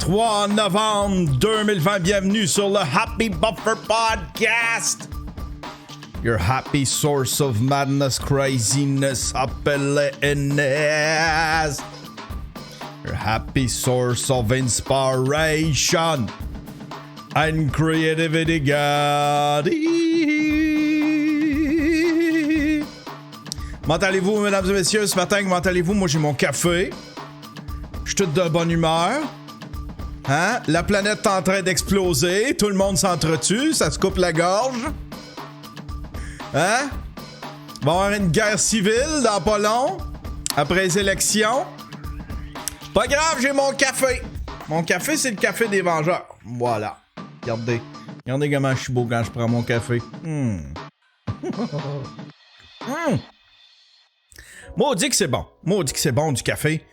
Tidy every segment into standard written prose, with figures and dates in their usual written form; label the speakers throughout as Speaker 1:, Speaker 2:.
Speaker 1: 3 novembre 2020, bienvenue sur le Happy Buffer Podcast. Your happy source of madness, craziness, happiness. Your happy source of inspiration and creativity, God. Comment allez-vous, mesdames et messieurs, ce matin? Comment allez-vous? Moi, j'ai mon café. Je suis tout de bonne humeur. Hein? La planète est en train d'exploser. Tout le monde s'entretue. Ça se coupe la gorge. Hein? Il va y avoir une guerre civile dans pas long. Après les élections. Pas grave, j'ai mon café. Mon café, c'est le café des vengeurs. Voilà. Regardez. Regardez comment je suis beau quand je prends mon café. Maudit que c'est bon. Maudit que c'est bon du café.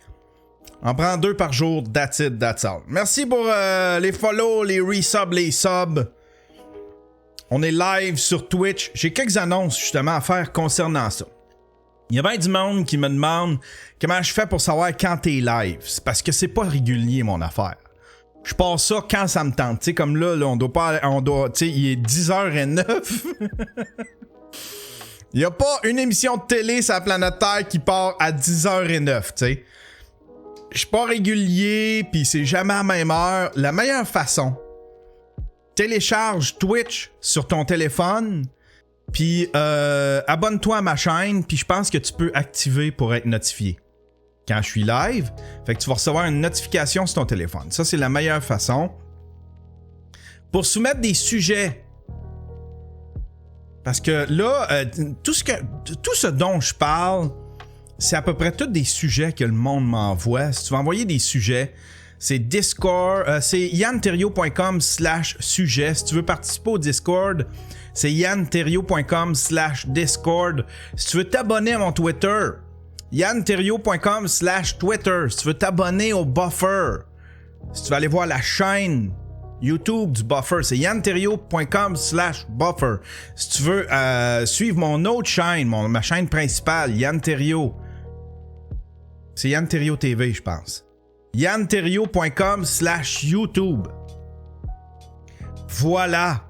Speaker 1: On prend 2 par jour, that's it, that's all. Merci pour les follow, les resubs, les subs. On est live sur Twitch. J'ai quelques annonces justement à faire concernant ça. Il y a bien du monde qui me demande comment je fais pour savoir quand t'es live. C'est parce que c'est pas régulier mon affaire. Je passe ça quand ça me tente. Tu sais, comme là, on doit pas. Tu sais, il est 10h09. Il y a pas une émission de télé sur la planète Terre qui part à 10h09, tu sais. Je suis pas régulier, pis c'est jamais à la même heure. La meilleure façon, télécharge Twitch sur ton téléphone, puis abonne-toi à ma chaîne, puis je pense que tu peux activer pour être notifié quand je suis live. Fait que tu vas recevoir une notification sur ton téléphone. Ça, c'est la meilleure façon. Pour soumettre des sujets, parce que là, tout ce dont je parle, c'est à peu près tous des sujets que le monde m'envoie. Si tu veux envoyer des sujets, c'est Discord, c'est yanterrio.com/sujet. Si tu veux participer au Discord, c'est yanterrio.com/discord. Si tu veux t'abonner à mon Twitter, yanterrio.com/Twitter. Si tu veux t'abonner au Buffer, si tu veux aller voir la chaîne YouTube du Buffer, c'est yanterrio.com/Buffer. Si tu veux suivre mon autre chaîne, ma chaîne principale, Yanterio, c'est Yanterio TV, je pense. yanterio.com/YouTube. Voilà.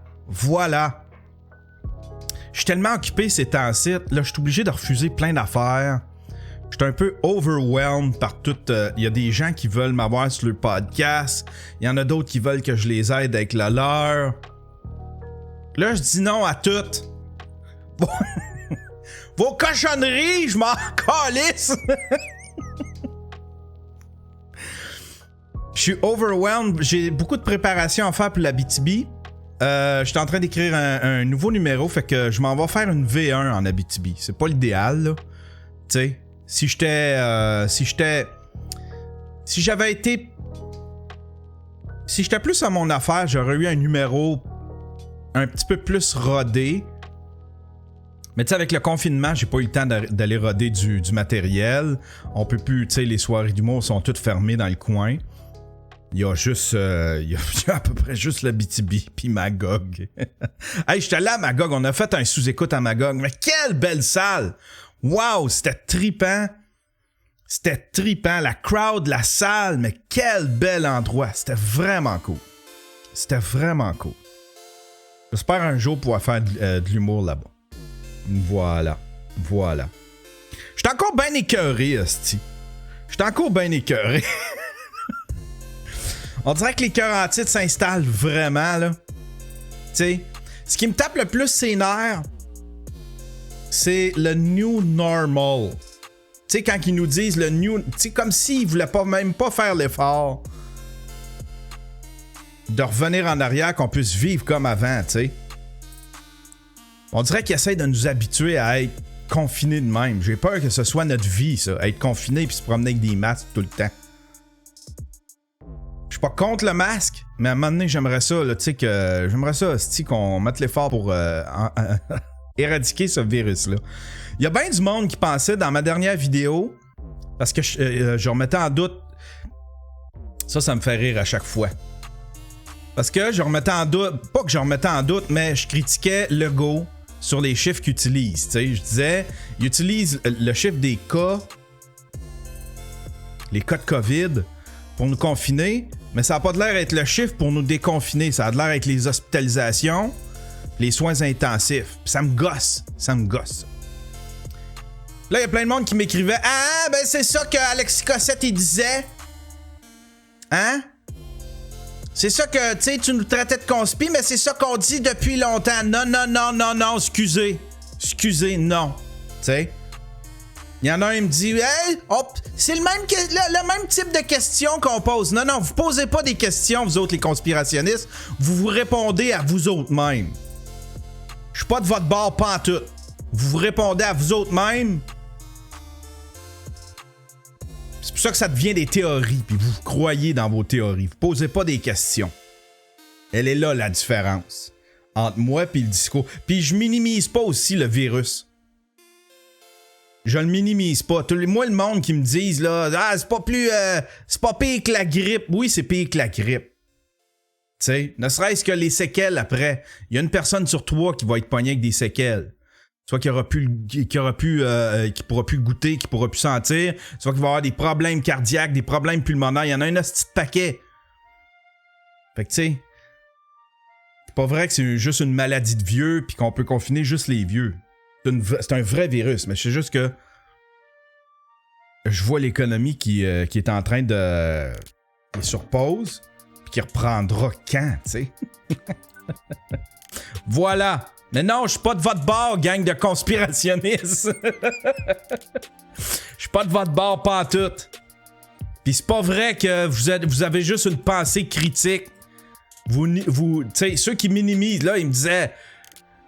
Speaker 1: Je suis tellement occupé ces temps-ci, là, je suis obligé de refuser plein d'affaires. Je suis un peu overwhelmed par tout. Il y a des gens qui veulent m'avoir sur le podcast. Il y en a d'autres qui veulent que je les aide avec le leur. Là, je dis non à toutes. Vos cochonneries, je m'en calisse. Je suis overwhelmed. J'ai beaucoup de préparation à faire pour la BTB. Je suis en train d'écrire un nouveau numéro, fait que je m'en vais faire une V1 en Abitibi. C'est pas l'idéal, là. Tu sais. Si j'étais plus à mon affaire, j'aurais eu un numéro un petit peu plus rodé. Mais tu sais, avec le confinement, j'ai pas eu le temps d'aller roder du matériel. On peut plus, tu sais, les soirées d'humour sont toutes fermées dans le coin. Il y a juste, il y a à peu près juste la BTB puis Magog. Hey, j'étais allé à Magog, on a fait un sous-écoute à Magog, mais quelle belle salle! Wow, c'était trippant. C'était trippant. La crowd, la salle, mais quel bel endroit. C'était vraiment cool. C'était vraiment cool. J'espère un jour pouvoir faire de l'humour là-bas. Voilà. J'étais encore bien écœuré, hostie. J'étais encore bien écœuré. On dirait que les cœurs en titre s'installent vraiment, là. Tu sais, ce qui me tape le plus ses nerfs, c'est le new normal. Tu sais, quand ils nous disent le new... Tu sais, comme s'ils voulaient même pas faire l'effort de revenir en arrière, qu'on puisse vivre comme avant, tu sais. On dirait qu'ils essayent de nous habituer à être confinés de même. J'ai peur que ce soit notre vie, ça. Être confiné puis se promener avec des masques tout le temps. Je suis pas contre le masque, mais à un moment donné, j'aimerais ça, là, tu sais, j'aimerais ça, qu'on mette l'effort pour... éradiquer ce virus-là. Il y a bien du monde qui pensait dans ma dernière vidéo, parce que je remettais en doute, ça me fait rire à chaque fois. Parce que je remettais en doute, pas que je remettais en doute, mais je critiquais le go sur les chiffres qu'il utilise. Tu sais, je disais, il utilise le chiffre des cas, les cas de COVID, pour nous confiner, mais ça n'a pas de l'air d'être le chiffre pour nous déconfiner. Ça a de l'air d'être les hospitalisations, les soins intensifs. Puis ça me gosse. Ça me gosse. Là, il y a plein de monde qui m'écrivait « Ah, ben c'est ça que Alexis Cossette, il disait. Hein? C'est ça que, tu sais, tu nous traitais de conspi, mais c'est ça qu'on dit depuis longtemps. Non, non, non, non, non, excusez. Excusez, non. » Tu sais? Il y en a un qui me dit « Hey, hop, c'est le même type de questions qu'on pose. » Non, non, vous posez pas des questions, vous autres les conspirationnistes. Vous répondez à vous autres mêmes. Je suis pas de votre bord pantoute. Vous répondez à vous autres mêmes. C'est pour ça que ça devient des théories, puis vous croyez dans vos théories. Vous posez pas des questions. Elle est là, la différence entre moi et le discours. Puis je minimise pas aussi le virus. Je le minimise pas. Moi, le monde qui me disent, là, ah, c'est pas pire que la grippe. Oui, c'est pire que la grippe. Tu sais, ne serait-ce que les séquelles après. Il y a une personne sur 3 qui va être pognée avec des séquelles. Soit qui pourra plus goûter, qui pourra plus sentir, soit qui va avoir des problèmes cardiaques, des problèmes pulmonaires. Il y en a un petit paquet. Fait que tu sais, c'est pas vrai que c'est juste une maladie de vieux puis qu'on peut confiner juste les vieux. C'est un vrai virus, mais c'est juste que je vois l'économie qui est en train de... qui est sur pause puis qui reprendra quand, tu sais. Voilà. Mais non, je suis pas de votre bord, gang de conspirationnistes. Je suis pas de votre bord pantoute. Pis c'est pas vrai que vous avez juste une pensée critique. Tu sais, ceux qui minimisent, là, ils me disaient...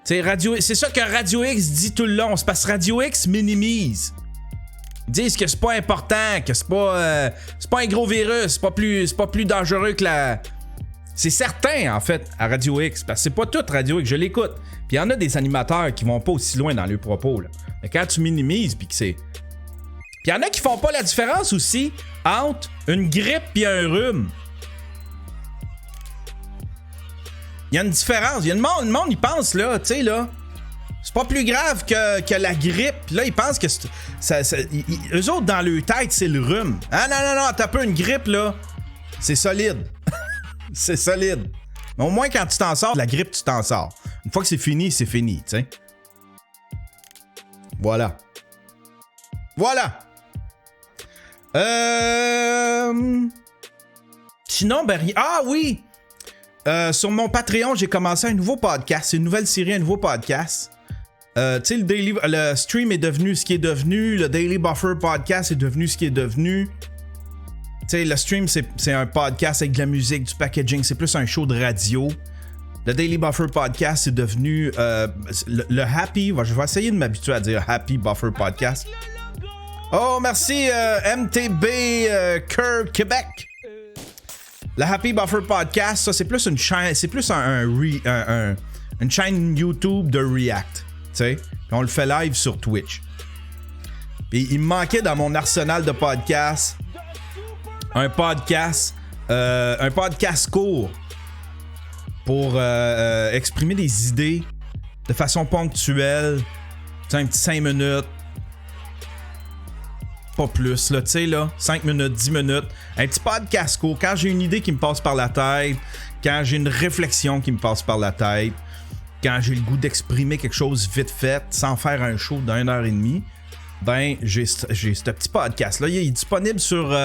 Speaker 1: Tu sais, c'est ça que Radio X dit tout le long. C'est parce que Radio X minimise. Ils disent que c'est pas important, que c'est pas un gros virus, c'est pas plus dangereux que la... C'est certain, en fait, à Radio X, parce que c'est pas tout Radio X, je l'écoute. Puis il y en a des animateurs qui vont pas aussi loin dans leurs propos, là. Mais quand tu minimises, puis que c'est... Puis il y en a qui font pas la différence aussi entre une grippe et un rhume. Il y a une différence. Il y a le monde, il pense, là, tu sais, là... C'est pas plus grave que la grippe. Puis là, ils pensent que eux autres, dans leur tête, c'est le rhume. Ah non, t'as pas une grippe, là. C'est solide. C'est solide. Mais au moins, quand tu t'en sors, la grippe, tu t'en sors. Une fois que c'est fini, tu sais. Voilà. Sinon, ben... Ah oui! Sur mon Patreon, j'ai commencé un nouveau podcast. C'est une nouvelle série, un nouveau podcast. Tu sais, le stream est devenu ce qui est devenu. Le Daily Buffer podcast est devenu ce qui est devenu. Tu sais, le stream, c'est un podcast avec de la musique, du packaging. C'est plus un show de radio. Le Daily Buffer podcast est devenu le Happy... Je vais essayer de m'habituer à dire Happy Buffer podcast. Oh, merci MTB Cœur Québec. Le Happy Buffer podcast, ça, c'est plus une chaîne... C'est plus une chaîne YouTube de React. Tu sais, on le fait live sur Twitch. Et il me manquait dans mon arsenal de podcasts un podcast court pour exprimer des idées de façon ponctuelle. Tu sais, un petit 5 minutes. Pas plus, là, tu sais, là, 5 minutes, 10 minutes. Un petit podcast court. Quand j'ai une idée qui me passe par la tête, quand j'ai une réflexion qui me passe par la tête, quand j'ai le goût d'exprimer quelque chose vite fait, sans faire un show d'1h30, ben, j'ai ce petit podcast-là. Il est disponible sur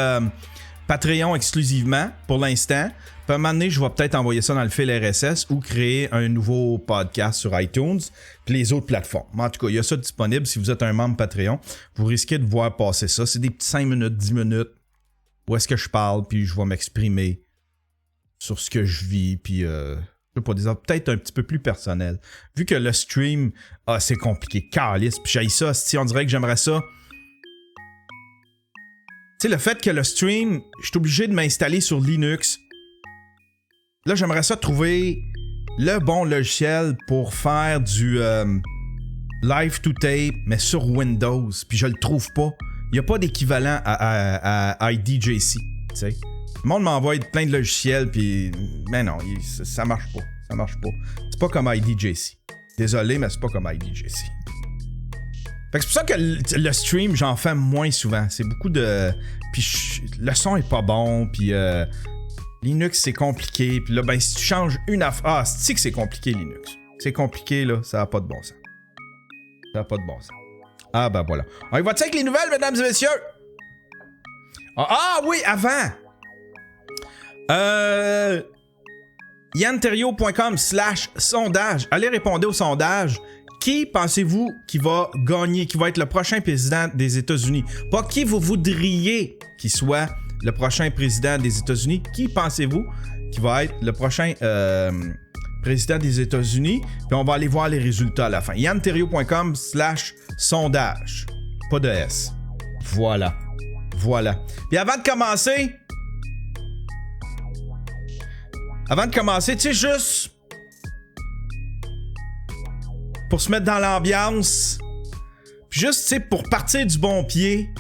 Speaker 1: Patreon exclusivement, pour l'instant. Puis à un moment donné, je vais peut-être envoyer ça dans le fil RSS ou créer un nouveau podcast sur iTunes puis les autres plateformes. Mais en tout cas, il y a ça disponible. Si vous êtes un membre Patreon, vous risquez de voir passer ça. C'est des petits 5 minutes, 10 minutes où est-ce que je parle, puis je vais m'exprimer sur ce que je vis, puis... je sais pas, peut-être un petit peu plus personnel. Vu que le stream, c'est compliqué. Calice, puis j'haïs ça. Si on dirait que j'aimerais ça. Tu sais, le fait que le stream, je suis obligé de m'installer sur Linux. Là, j'aimerais ça trouver le bon logiciel pour faire du live to tape, mais sur Windows. Puis je le trouve pas. Il y a pas d'équivalent à IDJC, tu sais. Le monde m'envoie plein de logiciels, puis... Mais non, ça marche pas. Ça marche pas. C'est pas comme IDJC. Désolé, mais c'est pas comme IDJC. Fait que c'est pour ça que le stream, j'en fais moins souvent. C'est beaucoup de... Puis le son est pas bon, puis Linux, c'est compliqué. Puis là, ben, si tu changes une affaire... Ah, c'est que c'est compliqué, Linux. C'est compliqué, là, ça a pas de bon sens. Ça a pas de bon sens. Ah, ben voilà. On y va-tu avec les nouvelles, mesdames et messieurs? Ah oui, avant! yanterio.com/sondage. Allez répondre au sondage. Qui pensez-vous qui va gagner, qui va être le prochain président des États-Unis? Pas qui vous voudriez qu'il soit le prochain président des États-Unis. Qui pensez-vous qui va être le prochain président des États-Unis? Puis on va aller voir les résultats à la fin. yanterio.com/sondage. Pas de S. Voilà. Voilà. Puis avant de commencer, tu sais, juste pour se mettre dans l'ambiance, puis juste, tu sais, pour partir du bon pied,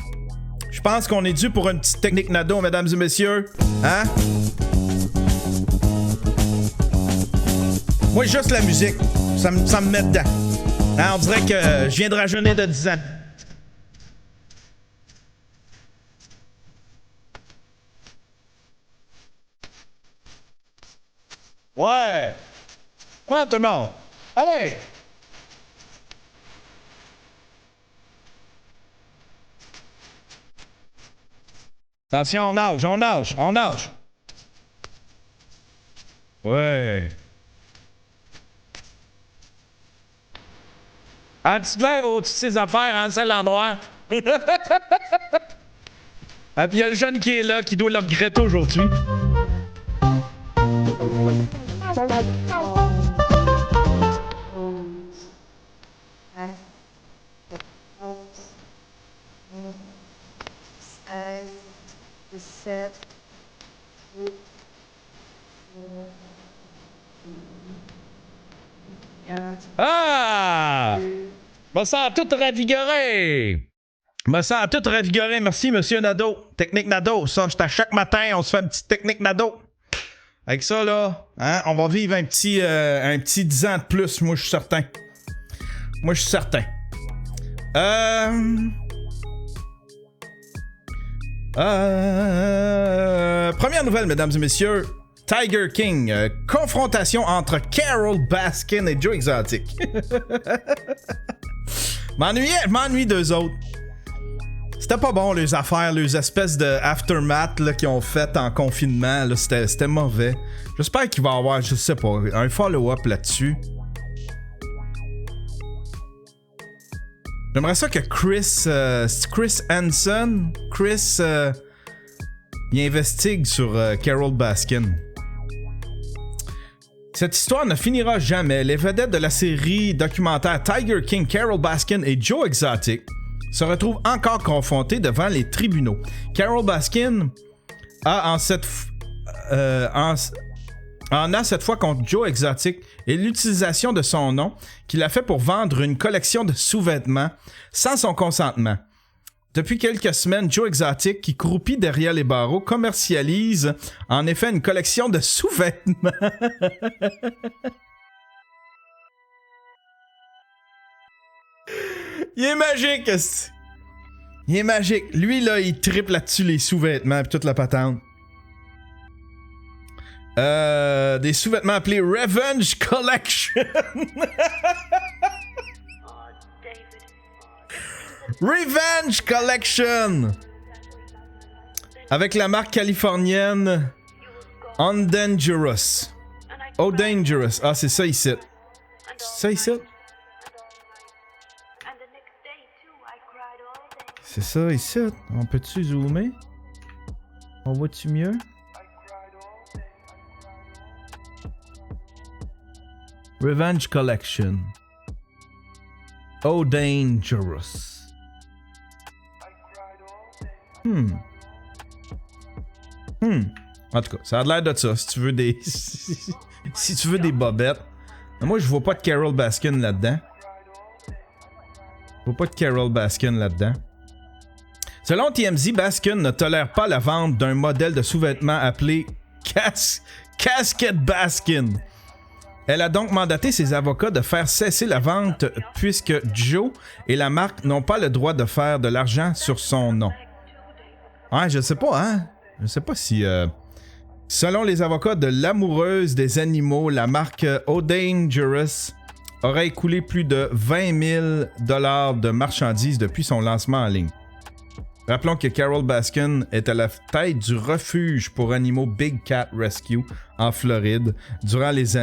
Speaker 1: je pense qu'on est dû pour une petite technique Nadeau, mesdames et messieurs. Hein? Moi, juste la musique, ça me met dedans. Hein, on dirait que je viens de rajeunir de 10 ans. Ouais! Ouais, tout le monde! Allez! Attention, on nage! Ouais! Un petit verre au-dessus de ses affaires, hein, c'est l'endroit. Ah, puis il y a le jeune qui est là, qui doit le regretter aujourd'hui. Ah! Me sens tout ravigoré! Merci, monsieur Nadeau. Technique Nadeau. Ça, à chaque matin, on se fait une petite technique Nadeau. Avec ça, là, hein, on va vivre un petit 10 ans de plus, moi, je suis certain. Première nouvelle, mesdames et messieurs. Tiger King. Confrontation entre Carole Baskin et Joe Exotic. M'ennuie d'eux autres. C'était pas bon, les affaires, les espèces de aftermath là, qu'ils ont fait en confinement. Là, c'était mauvais. J'espère qu'il va y avoir, je sais pas, un follow-up là-dessus. J'aimerais ça que Chris Hansen, il investigue sur Carole Baskin. Cette histoire ne finira jamais. Les vedettes de la série documentaire Tiger King, Carole Baskin et Joe Exotic se retrouvent encore confrontés devant les tribunaux. Carole Baskin en a cette fois contre Joe Exotic et l'utilisation de son nom qu'il a fait pour vendre une collection de sous-vêtements sans son consentement. Depuis quelques semaines, Joe Exotic, qui croupit derrière les barreaux, commercialise en effet une collection de sous-vêtements. Il est magique, est-ce? Il est magique. Lui, là, il triple là-dessus les sous-vêtements et toute la patente. Des sous-vêtements appelés Revenge Collection. Revenge Collection. Avec la marque californienne Undangerous. Oh, Dangerous. Ah, c'est ça ici. C'est ça ici? C'est ça ici. On peut-tu zoomer? On voit-tu mieux? Revenge Collection. Oh, Dangerous. En tout cas, ça a l'air de ça. Si tu veux des... si tu veux des bobettes. Mais moi, je vois pas de Carole Baskin là-dedans. Selon TMZ, Baskin ne tolère pas la vente d'un modèle de sous-vêtements appelé Casket Baskin. Elle a donc mandaté ses avocats de faire cesser la vente puisque Joe et la marque n'ont pas le droit de faire de l'argent sur son nom. Ouais, je sais pas, hein? Je sais pas si... Selon les avocats de l'amoureuse des animaux, la marque Oh Dangerous aurait écoulé plus de 20 000 $ de marchandises depuis son lancement en ligne. Rappelons que Carole Baskin est à la tête du refuge pour animaux Big Cat Rescue en Floride. Durant des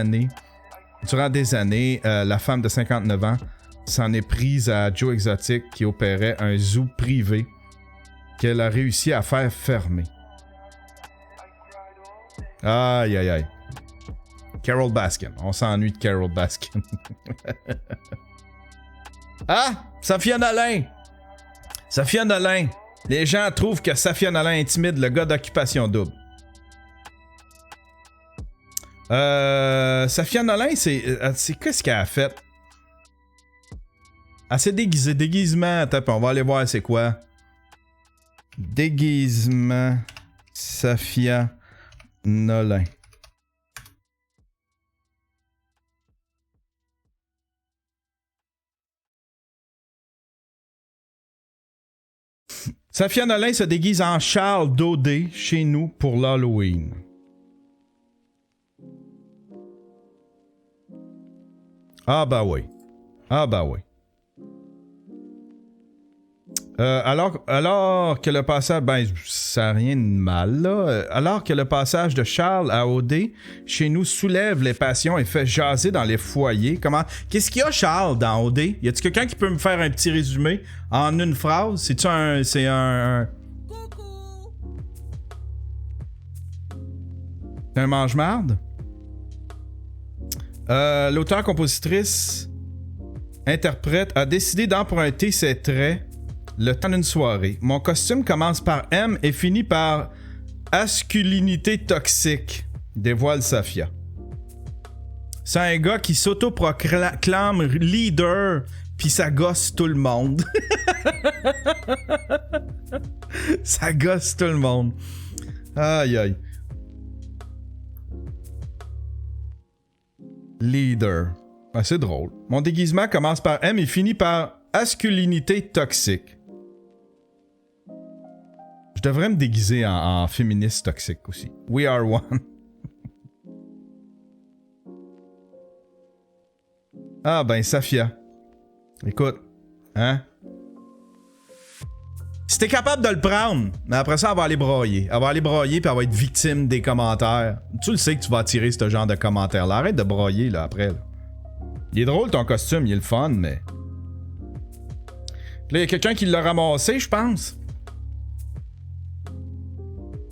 Speaker 1: années, la femme de 59 ans s'en est prise à Joe Exotic qui opérait un zoo privé qu'elle a réussi à faire fermer. Aïe, aïe, aïe. Carole Baskin. On s'ennuie de Carole Baskin. Ah! Safia Nolin! Safia Nolin. Les gens trouvent que Safia Nolin intimide le gars d'Occupation Double. Safia Nolin, c'est qu'est-ce qu'elle a fait? Elle s'est déguisée. Déguisement. Attends, on va aller voir c'est quoi. Déguisement. Safia Nolin. Safia Nolin se déguise en Charles Daudet chez nous pour l'Halloween. Ah bah oui. Ah bah oui. Alors que le passage... Ben, ça n'a rien de mal, là. Alors que le passage de Charles à OD chez nous soulève les passions et fait jaser dans les foyers. Comment... Qu'est-ce qu'il y a, Charles, dans OD? Y a-t-il quelqu'un qui peut me faire un petit résumé en une phrase? C'est un... Coucou! C'est un mange-marde? L'auteur-compositrice interprète a décidé d'emprunter ses traits le temps d'une soirée. Mon costume commence par M et finit par masculinité toxique, dévoile Safia. C'est un gars qui s'autoproclame leader pis ça gosse tout le monde. Ça gosse tout le monde. Aïe aïe. Leader. Ah, c'est drôle. Mon déguisement commence par M et finit par masculinité toxique. Je devrais me déguiser en féministe toxique aussi. We are one. Ah ben, Safia. Écoute, hein? Si t'es capable de le prendre, mais après ça, elle va aller broyer. Elle va aller broyer puis elle va être victime des commentaires. Tu le sais que tu vas attirer ce genre de commentaires-là. Arrête de broyer, là, après. Là. Il est drôle, ton costume, il est le fun, mais... Là, il y a quelqu'un qui l'a ramassé, je pense.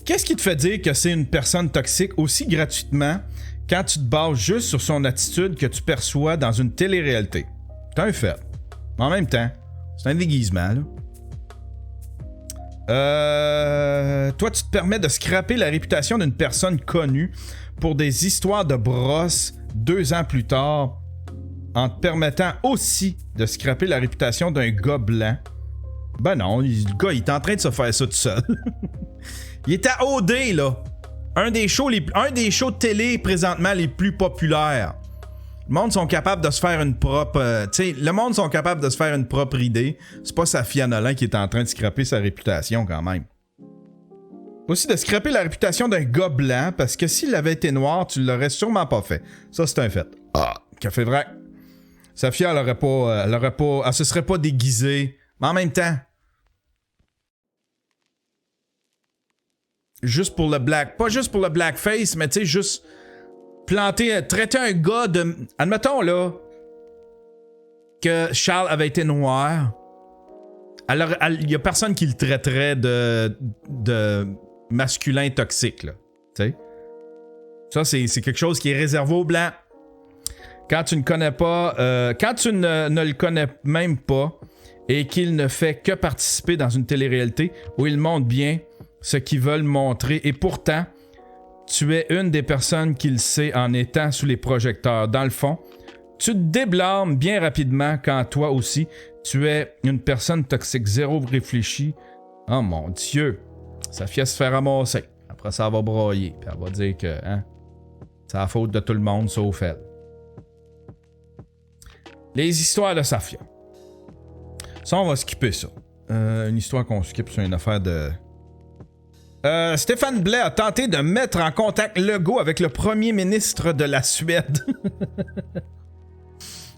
Speaker 1: Qu'est-ce qui te fait dire que c'est une personne toxique aussi gratuitement quand tu te bases juste sur son attitude que tu perçois dans une télé-réalité? C'est un fait. En même temps, c'est un déguisement, là. Toi, tu te permets de scraper la réputation d'une personne connue pour des histoires de brosse 2 ans plus tard en te permettant aussi de scraper la réputation d'un gars blanc. Ben non, le gars, il est en train de se faire ça tout seul. Il est à OD, là. Un des shows de télé présentement les plus populaires. Le monde sont capables de se faire une propre... le monde sont capables de se faire une propre idée. C'est pas Safia Nolin qui est en train de scraper sa réputation, quand même. Aussi de scraper la réputation d'un gars blanc, parce que s'il avait été noir, tu l'aurais sûrement pas fait. Ça, c'est un fait. Ah, café vrai. Safia, elle se serait pas déguisée. Mais en même temps... Juste pour le black... Pas juste pour le blackface, mais tu sais, juste... traiter un gars de... Admettons, là, que Charles avait été noir. Alors, il y a personne qui le traiterait de masculin toxique, là. Tu sais? Ça, c'est quelque chose qui est réservé aux blancs. Quand tu ne connais pas... quand tu ne le connais même pas et qu'il ne fait que participer dans une télé-réalité où il montre bien ce qu'ils veulent montrer et pourtant... Tu es une des personnes qui le sait en étant sous les projecteurs. Dans le fond, tu te déblâmes bien rapidement quand toi aussi, tu es une personne toxique, zéro réfléchi. Oh mon Dieu, Safia se fait ramasser. Après ça, elle va broyer. Puis elle va dire que c'est la faute de tout le monde sauf elle. Les histoires de Safia. Ça, on va skipper ça. Une histoire qu'on skip sur une affaire de... Stéphane Blais a tenté de mettre en contact Legault avec le premier ministre de la Suède.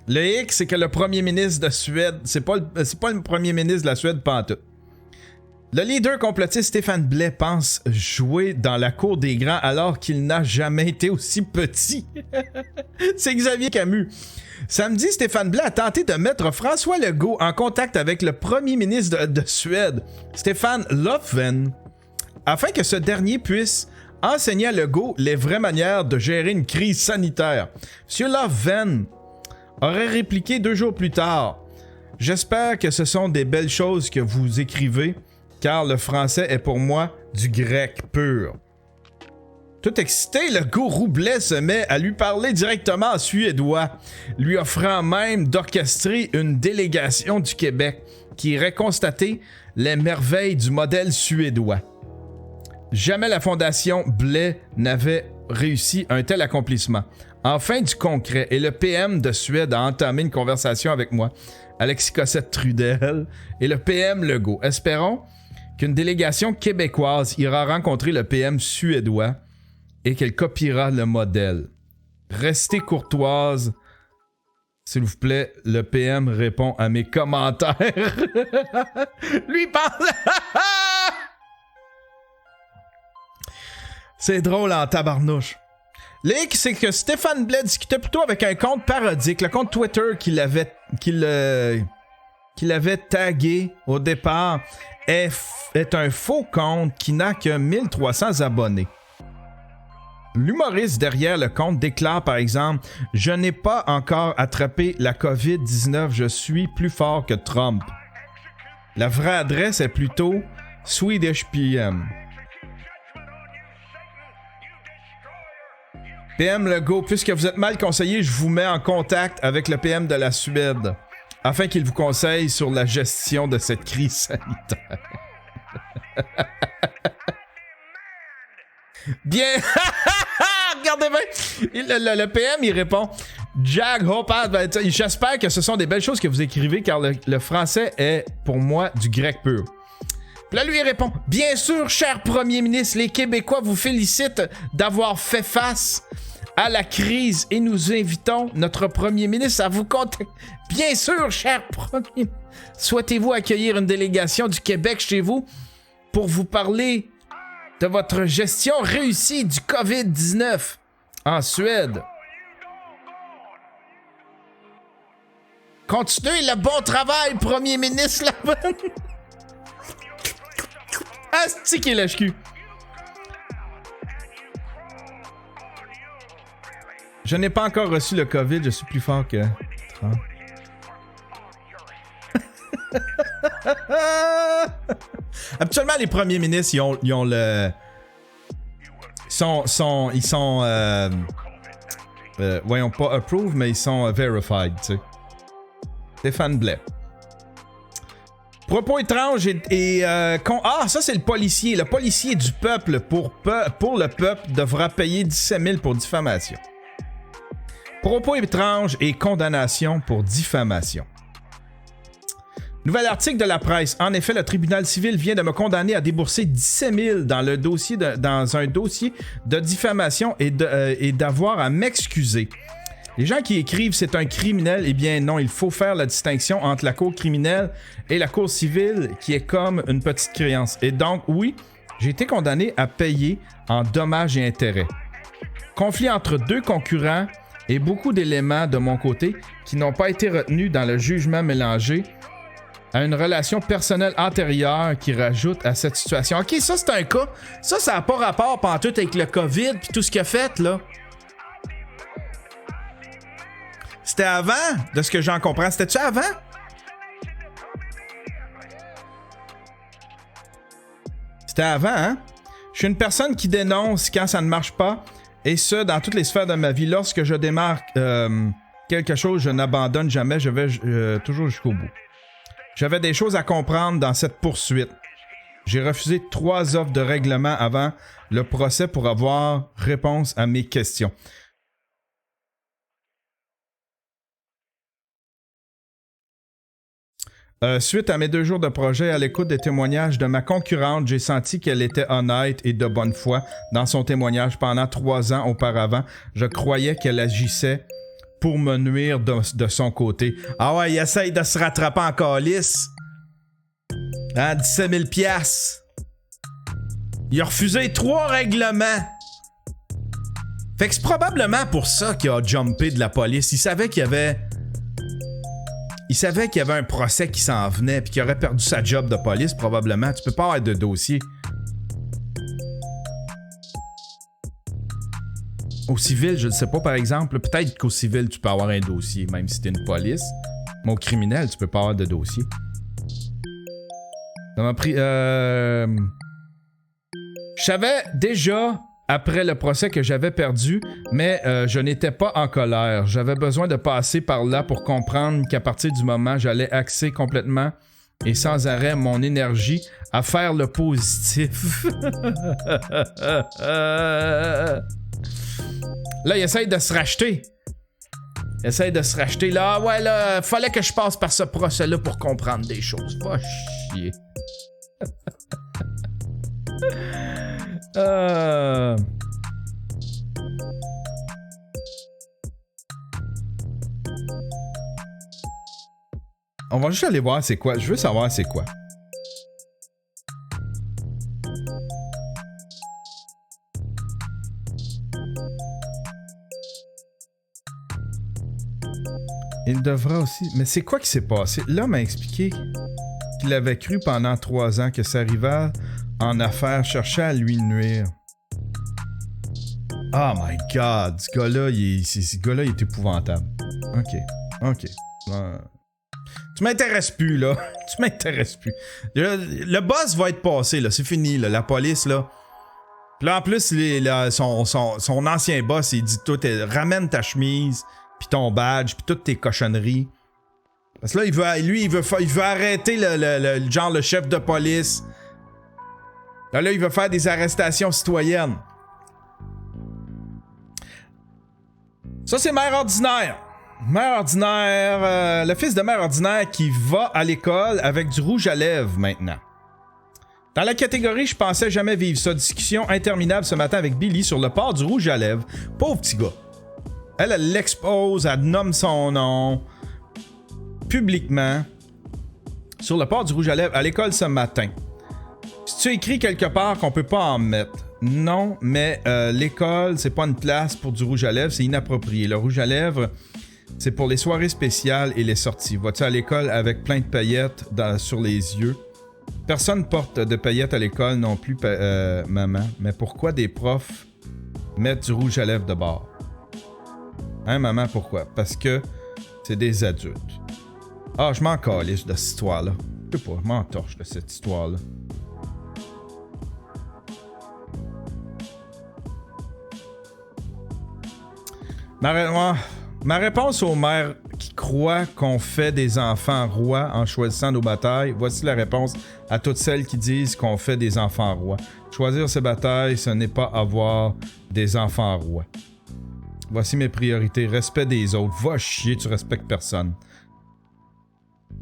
Speaker 1: Le hic, c'est que le premier ministre de Suède, c'est pas le premier ministre de la Suède pantoute. Le leader complotiste Stéphane Blais pense jouer dans la cour des grands alors qu'il n'a jamais été aussi petit. C'est Xavier Camus. Samedi, Stéphane Blais a tenté de mettre François Legault en contact avec le premier ministre de Suède, Stefan Löfven, afin que ce dernier puisse enseigner à Legault les vraies manières de gérer une crise sanitaire. M. Löfven aurait répliqué 2 jours plus tard. « J'espère que ce sont des belles choses que vous écrivez, car le français est pour moi du grec pur. » Tout excité, Legault Roublet se met à lui parler directement en suédois, lui offrant même d'orchestrer une délégation du Québec qui irait constater les merveilles du modèle suédois. Jamais la Fondation Blais n'avait réussi un tel accomplissement. Enfin du concret, et le PM de Suède a entamé une conversation avec moi, Alexis Cossette-Trudel, et le PM Legault. Espérons qu'une délégation québécoise ira rencontrer le PM suédois et qu'elle copiera le modèle. Restez courtoise. S'il vous plaît, le PM répond à mes commentaires. Lui parle... C'est drôle en tabarnouche. L'hic, c'est que Stéphane Blais discutait plutôt avec un compte parodique, le compte Twitter qu'il avait tagué au départ est un faux compte qui n'a que 1300 abonnés. L'humoriste derrière le compte déclare par exemple « Je n'ai pas encore attrapé la COVID-19, je suis plus fort que Trump. » La vraie adresse est plutôt Swedish PM. PM Legault, puisque vous êtes mal conseillé, je vous mets en contact avec le PM de la Suède afin qu'il vous conseille sur la gestion de cette crise sanitaire. Bien. Regardez bien. Le PM, il répond Jack Hopard, j'espère que ce sont des belles choses que vous écrivez car le français est pour moi du grec pur. Puis là, lui, il répond bien sûr, cher premier ministre, les Québécois vous félicitent d'avoir fait face à la crise et nous invitons notre premier ministre à vous contacter. Bien sûr, cher premier. Souhaitez-vous accueillir une délégation du Québec chez vous pour vous parler de votre gestion réussie du COVID-19 en Suède? Continuez le bon travail, premier ministre là-bas. Asti qui est lâche-cul. Je n'ai pas encore reçu le COVID, je suis plus fort que Trump. Habituellement, les premiers ministres, ils ont le... Ils sont voyons pas approved, mais ils sont verified, tu sais. Stéphane Blais. Propos étranges ça c'est le policier. Le policier du peuple pour le peuple devra payer 17 000 pour diffamation. Propos étranges et condamnation pour diffamation. Nouvel article de la presse. En effet, le tribunal civil vient de me condamner à débourser 17 000 dans un dossier de diffamation et d'avoir à m'excuser. Les gens qui écrivent « c'est un criminel », eh bien non, il faut faire la distinction entre la cour criminelle et la cour civile qui est comme une petite créance. Et donc, oui, j'ai été condamné à payer en dommages et intérêts. Conflit entre 2 concurrents et beaucoup d'éléments de mon côté qui n'ont pas été retenus dans le jugement mélangé à une relation personnelle antérieure qui rajoute à cette situation. Ok, ça c'est un cas. Ça n'a pas rapport pantoute avec le COVID puis tout ce qu'il a fait, là. C'était avant, de ce que j'en comprends. C'était-tu avant? C'était avant, hein? Je suis une personne qui dénonce quand ça ne marche pas, et ce, dans toutes les sphères de ma vie. Lorsque je démarre quelque chose, je n'abandonne jamais, je vais toujours jusqu'au bout. J'avais des choses à comprendre dans cette poursuite. J'ai refusé 3 offres de règlement avant le procès pour avoir réponse à mes questions. Suite à mes 2 jours de projet, à l'écoute des témoignages de ma concurrente, j'ai senti qu'elle était honnête et de bonne foi dans son témoignage pendant 3 ans auparavant. Je croyais qu'elle agissait pour me nuire de son côté. Ah ouais, il essaye de se rattraper en calice. Hein, 17 000 $. Il a refusé 3 règlements. Fait que c'est probablement pour ça qu'il a jumpé de la police. Il savait qu'il y avait un procès qui s'en venait puis qu'il aurait perdu sa job de police, probablement. Tu peux pas avoir de dossier. Au civil, je ne sais pas, par exemple. Peut-être qu'au civil, tu peux avoir un dossier, même si t'es une police. Mais au criminel, tu peux pas avoir de dossier. Ça m'a pris... Je savais déjà, après le procès, que j'avais perdu, mais je n'étais pas en colère. J'avais besoin de passer par là pour comprendre qu'à partir du moment, j'allais axer complètement et sans arrêt mon énergie à faire le positif. Là, il essaye de se racheter. Là, ouais, là, fallait que je passe par ce procès-là pour comprendre des choses. Va chier. On va juste aller voir c'est quoi. Je veux savoir c'est quoi. Il devra aussi... Mais c'est quoi qui s'est passé? L'homme m'a expliqué qu'il avait cru pendant 3 ans que sa rivale en affaires cherchait à lui nuire. Oh my God! Ce gars-là, il est épouvantable. OK. Tu m'intéresses plus, là. Tu m'intéresses plus. Le boss va être passé, là. C'est fini, là. La police, là. Puis là, en plus, son ancien boss, il dit tout, ramène ta chemise, puis ton badge, puis toutes tes cochonneries. Parce que là, il veut arrêter le chef de police. Là, il veut faire des arrestations citoyennes. Ça, c'est Mère Ordinaire. Mère Ordinaire, le fils de Mère Ordinaire qui va à l'école avec du rouge à lèvres maintenant. Dans la catégorie « Je pensais jamais vivre ça », discussion interminable ce matin avec Billy sur le port du rouge à lèvres. Pauvre petit gars. Elle l'expose, elle nomme son nom publiquement sur le port du rouge à lèvres à l'école ce matin. Si tu écris quelque part qu'on peut pas en mettre, non, mais l'école, c'est pas une place pour du rouge à lèvres, c'est inapproprié. Le rouge à lèvres, c'est pour les soirées spéciales et les sorties. Vas-tu à l'école avec plein de paillettes sur les yeux? Personne porte de paillettes à l'école non plus, maman. Mais pourquoi des profs mettent du rouge à lèvres de bord? Hein, maman, pourquoi? Parce que c'est des adultes. Ah, je m'en calisse de cette histoire-là. Je sais pas, je m'en torche de cette histoire-là. Ma réponse aux mères qui croient qu'on fait des enfants rois en choisissant nos batailles, voici la réponse à toutes celles qui disent qu'on fait des enfants rois. Choisir ses batailles, ce n'est pas avoir des enfants rois. Voici mes priorités. Respect des autres. Va chier, tu respectes personne.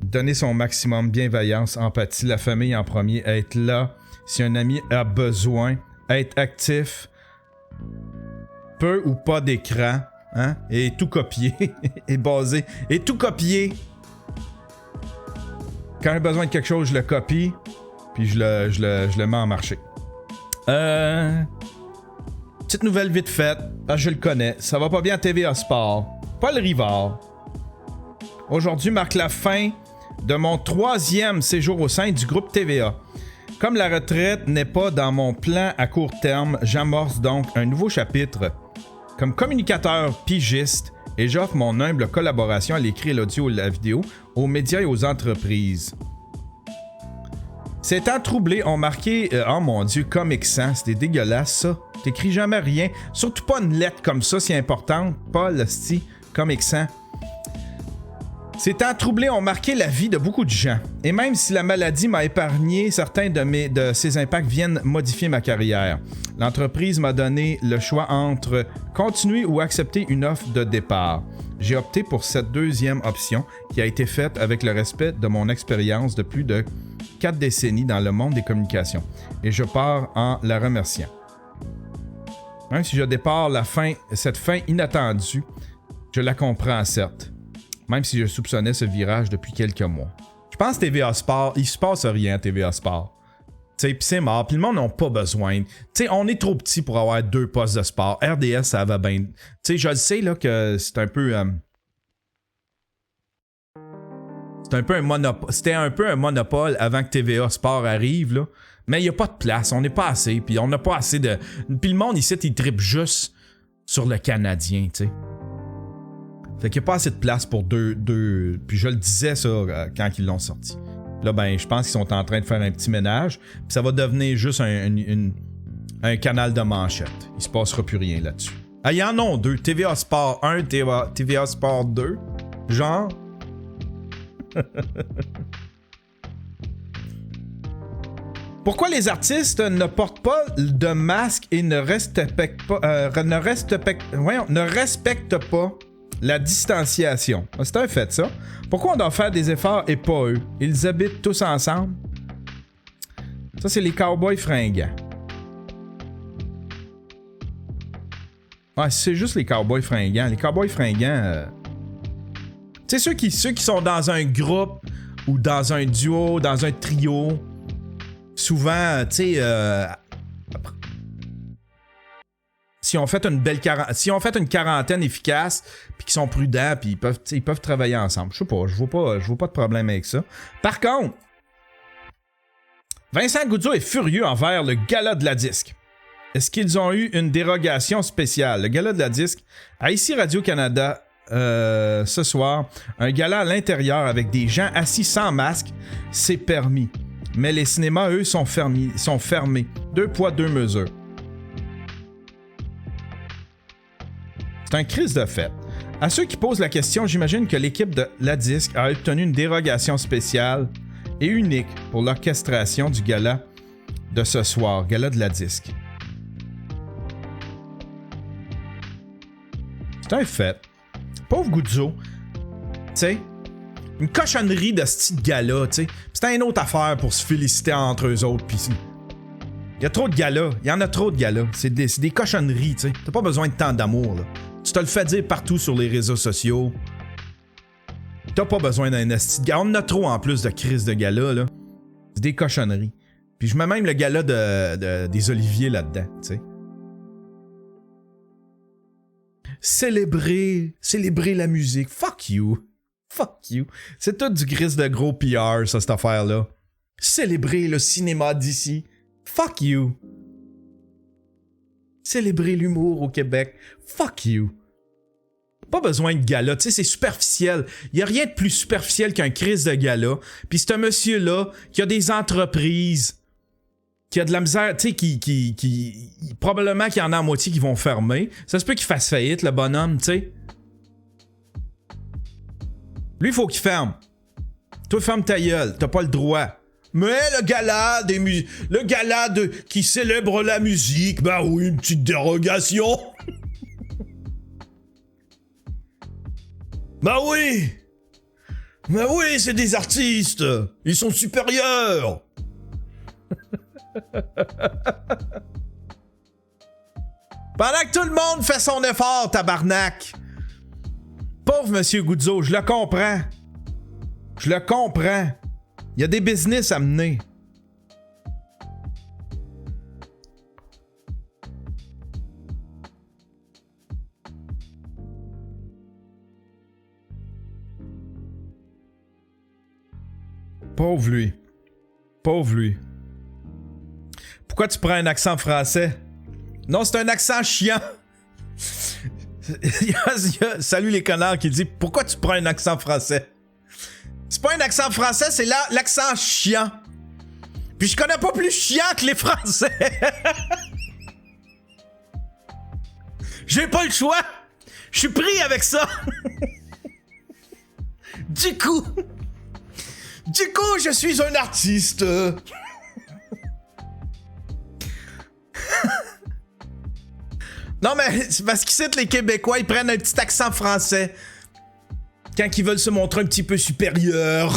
Speaker 1: Donner son maximum, bienveillance, empathie, la famille en premier, être là si un ami a besoin, être actif, peu ou pas d'écran, hein, et tout copier, et baser, et tout copier. Quand j'ai besoin de quelque chose, je le copie, puis je le mets en marché. Petite nouvelle vite faite, parce que je le connais. Ça va pas bien à TVA Sport. Paul Rivard. Aujourd'hui marque la fin de mon 3e séjour au sein du groupe TVA. Comme la retraite n'est pas dans mon plan à court terme, j'amorce donc un nouveau chapitre. Comme communicateur pigiste, et j'offre mon humble collaboration à l'écrit, l'audio et la vidéo aux médias et aux entreprises. Ces temps troublés ont marqué... oh mon Dieu, Comic Sans, c'était dégueulasse ça. T'écris jamais rien. Surtout pas une lettre comme ça si importante. Paul, sti, Comic Sans. Ces temps troublés ont marqué la vie de beaucoup de gens. Et même si la maladie m'a épargné, certains de ces impacts viennent modifier ma carrière. L'entreprise m'a donné le choix entre continuer ou accepter une offre de départ. J'ai opté pour cette deuxième option qui a été faite avec le respect de mon expérience de plus de 4 décennies dans le monde des communications. Et je pars en la remerciant. Même si je dépare cette fin inattendue, je la comprends certes. Même si je soupçonnais ce virage depuis quelques mois. Je pense que TVA Sport, il se passe rien à TVA Sport. Tu sais, pis c'est mort, pis le monde n'a pas besoin. Tu sais, on est trop petit pour avoir 2 postes de sport. RDS, ça va bien. Tu sais, je le sais là que c'est un peu... C'était un peu un monopole avant que TVA Sport arrive, là. Mais il n'y a pas de place, on n'est pas assez, puis on n'a pas assez de... Puis le monde ici, il trippe juste sur le Canadien, tu sais. Fait qu'il n'y a pas assez de place pour deux... Puis je le disais ça quand ils l'ont sorti. Là, ben, je pense qu'ils sont en train de faire un petit ménage, puis ça va devenir juste un canal de manchette. Il se passera plus rien là-dessus. Ah, il y en a 2. TVA Sport 1, TVA Sport 2. Genre... Pourquoi les artistes ne portent pas de masque et ne respectent pas la distanciation? C'est un fait, ça. Pourquoi on doit faire des efforts et pas eux? Ils habitent tous ensemble. Ça, c'est les cowboys fringants. Ah, c'est juste les cowboys fringants. Les cowboys fringants... Tu sais, ceux qui sont dans un groupe ou dans un duo, dans un trio, souvent, tu sais, si on fait une quarantaine efficace, puis qu'ils sont prudents, puis ils peuvent travailler ensemble. Je sais pas, je vois pas de problème avec ça. Par contre, Vincent Goudzo est furieux envers le gala de la disque. Est-ce qu'ils ont eu une dérogation spéciale? Le gala de la disque, à ici Radio-Canada, ce soir, un gala à l'intérieur avec des gens assis sans masque, c'est permis. Mais les cinémas, eux, sont fermés. 2 poids, 2 mesures. C'est un crise de fête. À ceux qui posent la question, j'imagine que l'équipe de La Disque a obtenu une dérogation spéciale et unique pour l'orchestration du gala de ce soir, gala de La Disque. C'est un fait. Pauvre Goudzo, tu sais, une cochonnerie de ce petit gala, tu sais. C'était une autre affaire pour se féliciter entre eux autres, pis il y a trop de galas, il y en a trop de galas. C'est des cochonneries, tu sais. T'as pas besoin de tant d'amour, là. Tu te le fais dire partout sur les réseaux sociaux. T'as pas besoin d'un esti de gala. On en a trop en plus de crise de gala, là. C'est des cochonneries. Puis je mets même le gala des Oliviers là-dedans, tu sais. Célébrer la musique. Fuck you. C'est tout du gris de gros PR, ça, cette affaire-là. Célébrer le cinéma d'ici. Fuck you. Célébrer l'humour au Québec. Fuck you. Pas besoin de gala, tu sais, c'est superficiel. Y a rien de plus superficiel qu'un crise de gala. Puis c'est un monsieur-là qui a des entreprises, qui a de la misère, tu sais, qui probablement qu'il y en a à moitié qui vont fermer. Ça se peut qu'il fasse faillite, le bonhomme, tu sais. Lui, il faut qu'il ferme. Toi, ferme ta gueule, t'as pas le droit. Mais le gala qui célèbre la musique, bah oui, une petite dérogation. Bah oui, c'est des artistes. Ils sont supérieurs. Pendant que tout le monde fait son effort, tabarnak. Pauvre Monsieur Goudzo, je le comprends. Il y a des business à mener. Pauvre lui. Pourquoi tu prends un accent français? Non, c'est un accent chiant. Salut les connards qui dit pourquoi tu prends un accent français? C'est pas un accent français, c'est l'accent chiant. Puis je connais pas plus chiant que les Français. J'ai pas le choix. Je suis pris avec ça. Du coup, je suis un artiste. Non, mais c'est parce qu'ici, les Québécois, ils prennent un petit accent français quand ils veulent se montrer un petit peu supérieurs.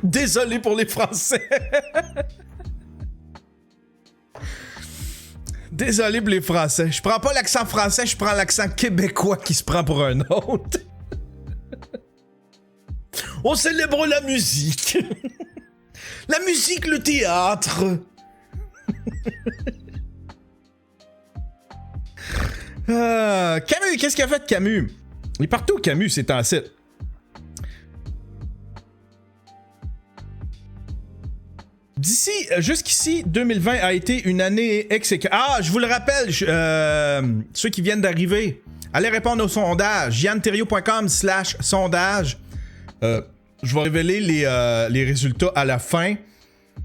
Speaker 1: Désolé pour les Français. Désolé pour les Français. Je prends pas l'accent français, je prends l'accent québécois qui se prend pour un autre. On célèbre la musique. La musique, le théâtre. Camus, qu'est-ce qu'il a fait Camus? Il est partout Camus, c'est un site. Jusqu'ici, 2020 a été une année exécrable. Ah, je vous le rappelle, ceux qui viennent d'arriver, allez répondre au sondage, yanterrio.com/sondage. Je vais révéler les résultats à la fin.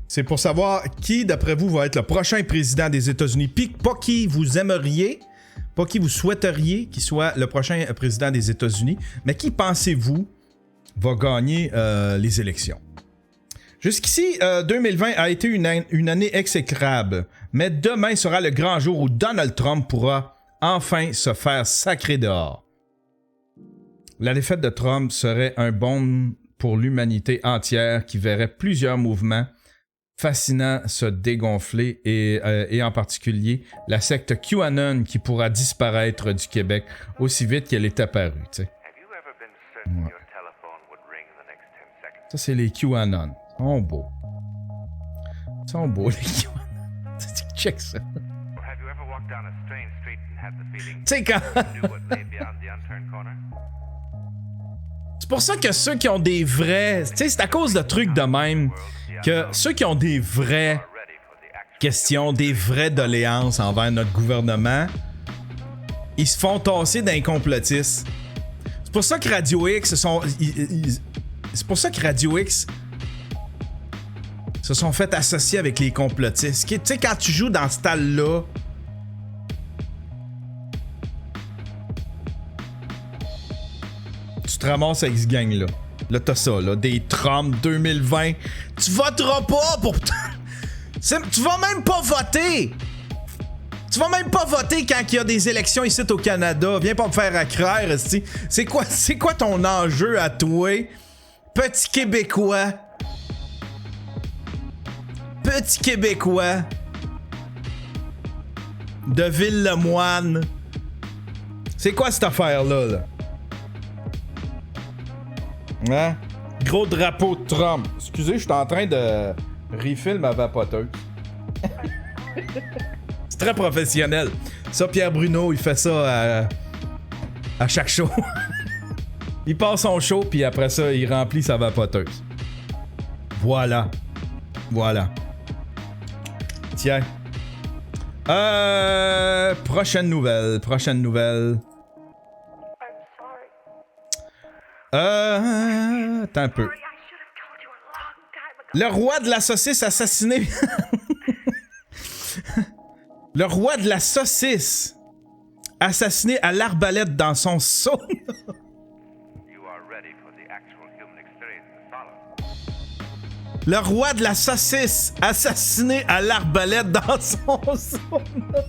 Speaker 1: C'est pour savoir qui, d'après vous, va être le prochain président des États-Unis. Puis pas qui vous aimeriez, pas qui vous souhaiteriez qu'il soit le prochain président des États-Unis, mais qui pensez-vous va gagner les élections. Jusqu'ici, 2020 a été une année exécrable, mais demain sera le grand jour où Donald Trump pourra enfin se faire sacrer dehors. La défaite de Trump serait un baume pour l'humanité entière qui verrait plusieurs mouvements fascinants se dégonfler et en particulier la secte QAnon qui pourra disparaître du Québec aussi vite qu'elle est apparue. Tu sais. Ouais. Ça, c'est les QAnon. Ils sont beaux, les QAnon. Check ça. Tu sais quand... C'est pour ça que ceux qui ont des vrais... Tu sais, c'est à cause de trucs de même que ceux qui ont des vraies questions, des vraies doléances envers notre gouvernement, ils se font tasser d'un complotiste. C'est pour ça que Radio X c'est pour ça que Radio X se sont fait associer avec les complotistes. Tu sais, quand tu joues dans ce style-là, tu te ramasses avec ce gang-là. Là, t'as ça, là, des Trump 2020. Tu voteras pas pour... Tu vas même pas voter! Tu vas même pas voter quand il y a des élections ici au Canada. Viens pas me faire accraire, esti. C'est quoi ton enjeu à toi? Petit Québécois. Petit Québécois. De Ville-le-Moine. C'est quoi cette affaire-là, là? Hein? Gros drapeau de Trump. Excusez, je suis en train de refill ma vapoteuse. C'est très professionnel. Ça, Pierre Bruno, il fait ça à chaque show. Il passe son show, puis après ça, il remplit sa vapoteuse. Voilà. Tiens. Prochaine nouvelle. Attends un peu. Le roi de la saucisse assassiné. Le roi de la saucisse assassiné à l'arbalète dans son sauna. Le roi de la saucisse assassiné à l'arbalète dans son sauna.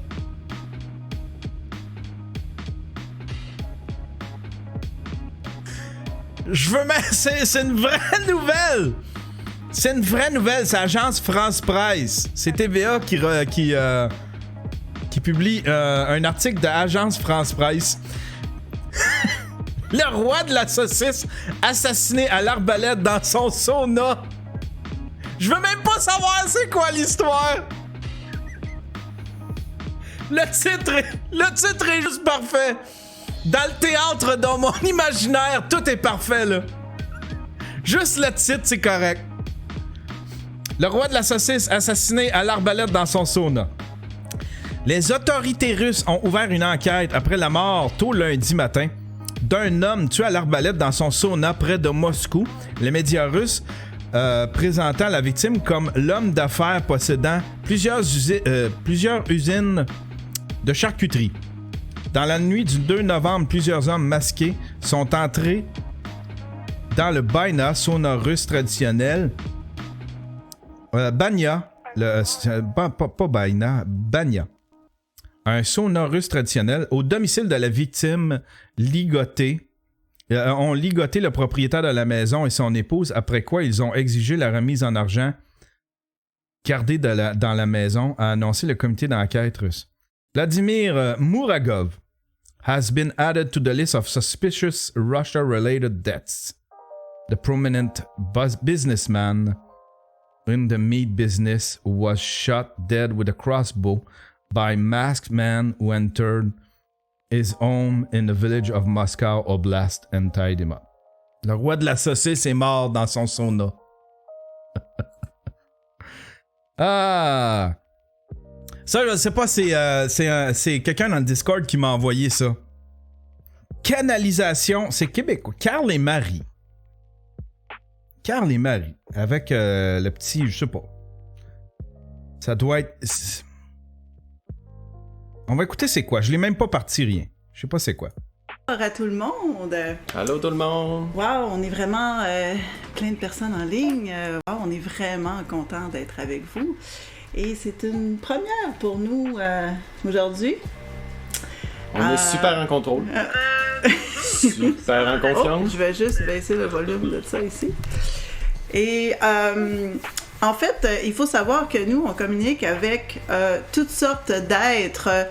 Speaker 1: C'est une vraie nouvelle. C'est une vraie nouvelle. C'est l'agence France Presse. C'est TVA qui publie un article de l'agence France Presse. Le roi de la saucisse assassiné à l'arbalète dans son sauna. Je veux même pas savoir c'est quoi l'histoire. Le titre est juste parfait. Dans le théâtre, dans mon imaginaire, tout est parfait, là. Juste le titre, c'est correct. Le roi de la saucisse assassiné à l'arbalète dans son sauna. Les autorités russes ont ouvert une enquête après la mort, tôt lundi matin, d'un homme tué à l'arbalète dans son sauna près de Moscou. Les médias russes présentant la victime comme l'homme d'affaires possédant plusieurs usines de charcuterie. Dans la nuit du 2 novembre, plusieurs hommes masqués sont entrés dans le baina, sauna russe traditionnel. Banya, pas baina, banya. Un sauna russe traditionnel au domicile de la victime ligotée. Ont ligoté le propriétaire de la maison et son épouse, après quoi ils ont exigé la remise en argent gardée dans la maison, a annoncé le comité d'enquête russe. Vladimir Muragov has been added to the list of suspicious Russia-related deaths. The prominent businessman in the meat business was shot dead with a crossbow by masked man who entered his home in the village of Moscow Oblast and tied him up. Le roi de la saucisse est mort dans son sauna. Ah! Ça, je sais pas, c'est quelqu'un dans le Discord qui m'a envoyé ça. Canalisation, c'est québécois. Carl et Marie. Carl et Marie. Avec le petit, je sais pas. Ça doit être... On va écouter c'est quoi. Je l'ai même pas parti rien. Je sais pas c'est quoi.
Speaker 2: Bonjour à tout le monde.
Speaker 3: Allô tout le monde.
Speaker 2: Wow, on est vraiment plein de personnes en ligne. Wow, on est vraiment content d'être avec vous. Et c'est une première pour nous aujourd'hui.
Speaker 3: On est super en contrôle. Super en confiance.
Speaker 2: Oh, je vais juste baisser le volume de ça ici. Et en fait, il faut savoir que nous, on communique avec toutes sortes d'êtres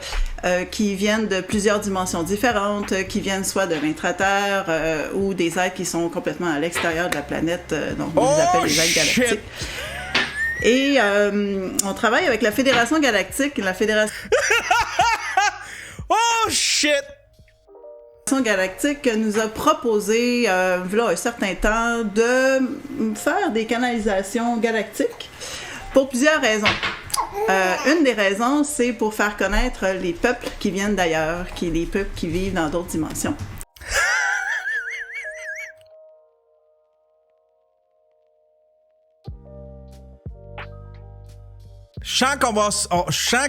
Speaker 2: qui viennent de plusieurs dimensions différentes, qui viennent soit de l'intraterre ou des êtres qui sont complètement à l'extérieur de la planète, donc on les appelle les êtres galactiques. Et on travaille avec la Fédération Galactique, la Fédération...
Speaker 1: Oh shit!
Speaker 2: Galactique nous a proposé, là, un certain temps, de faire des canalisations galactiques pour plusieurs raisons. Une des raisons, c'est pour faire connaître les peuples qui viennent d'ailleurs, les peuples qui vivent dans d'autres dimensions.
Speaker 1: Je sens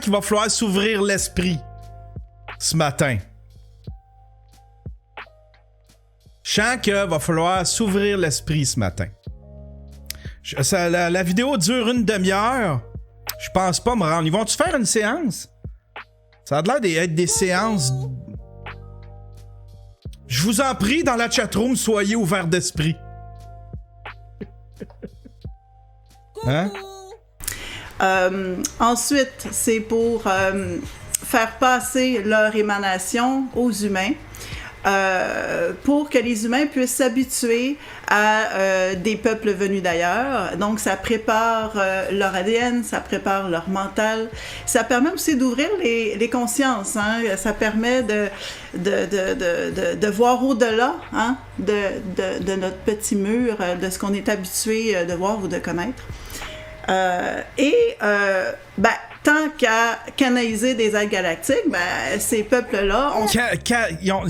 Speaker 1: qu'il va falloir s'ouvrir l'esprit ce matin. Je sens qu'il va falloir s'ouvrir l'esprit ce matin. La vidéo dure une demi-heure. Je pense pas me rendre. Ils vont-tu faire une séance? Ça a l'air d'être des séances. Je vous en prie, dans la chatroom, soyez ouverts d'esprit. Hein?
Speaker 2: Ensuite, c'est pour faire passer leur émanation aux humains. Pour que les humains puissent s'habituer à des peuples venus d'ailleurs. Donc, ça prépare leur ADN, ça prépare leur mental. Ça permet aussi d'ouvrir les consciences. Hein? Ça permet de voir au-delà, hein? de notre petit mur, de ce qu'on est habitué de voir ou de connaître. Tant qu'à canaliser des êtres galactiques, ces peuples-là ont...
Speaker 1: Ils ont...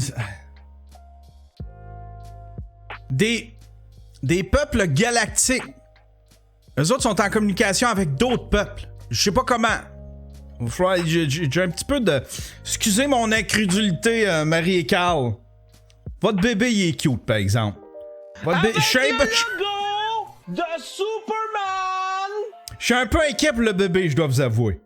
Speaker 1: Des peuples galactiques. Eux autres sont en communication avec d'autres peuples. Je sais pas comment. J'ai un petit peu de... Excusez mon incrédulité, Marie et Carl. Votre bébé, il est cute, par exemple. Votre bébé...
Speaker 4: de Superman!
Speaker 1: Je suis un peu inquiet pour le bébé, je dois vous avouer.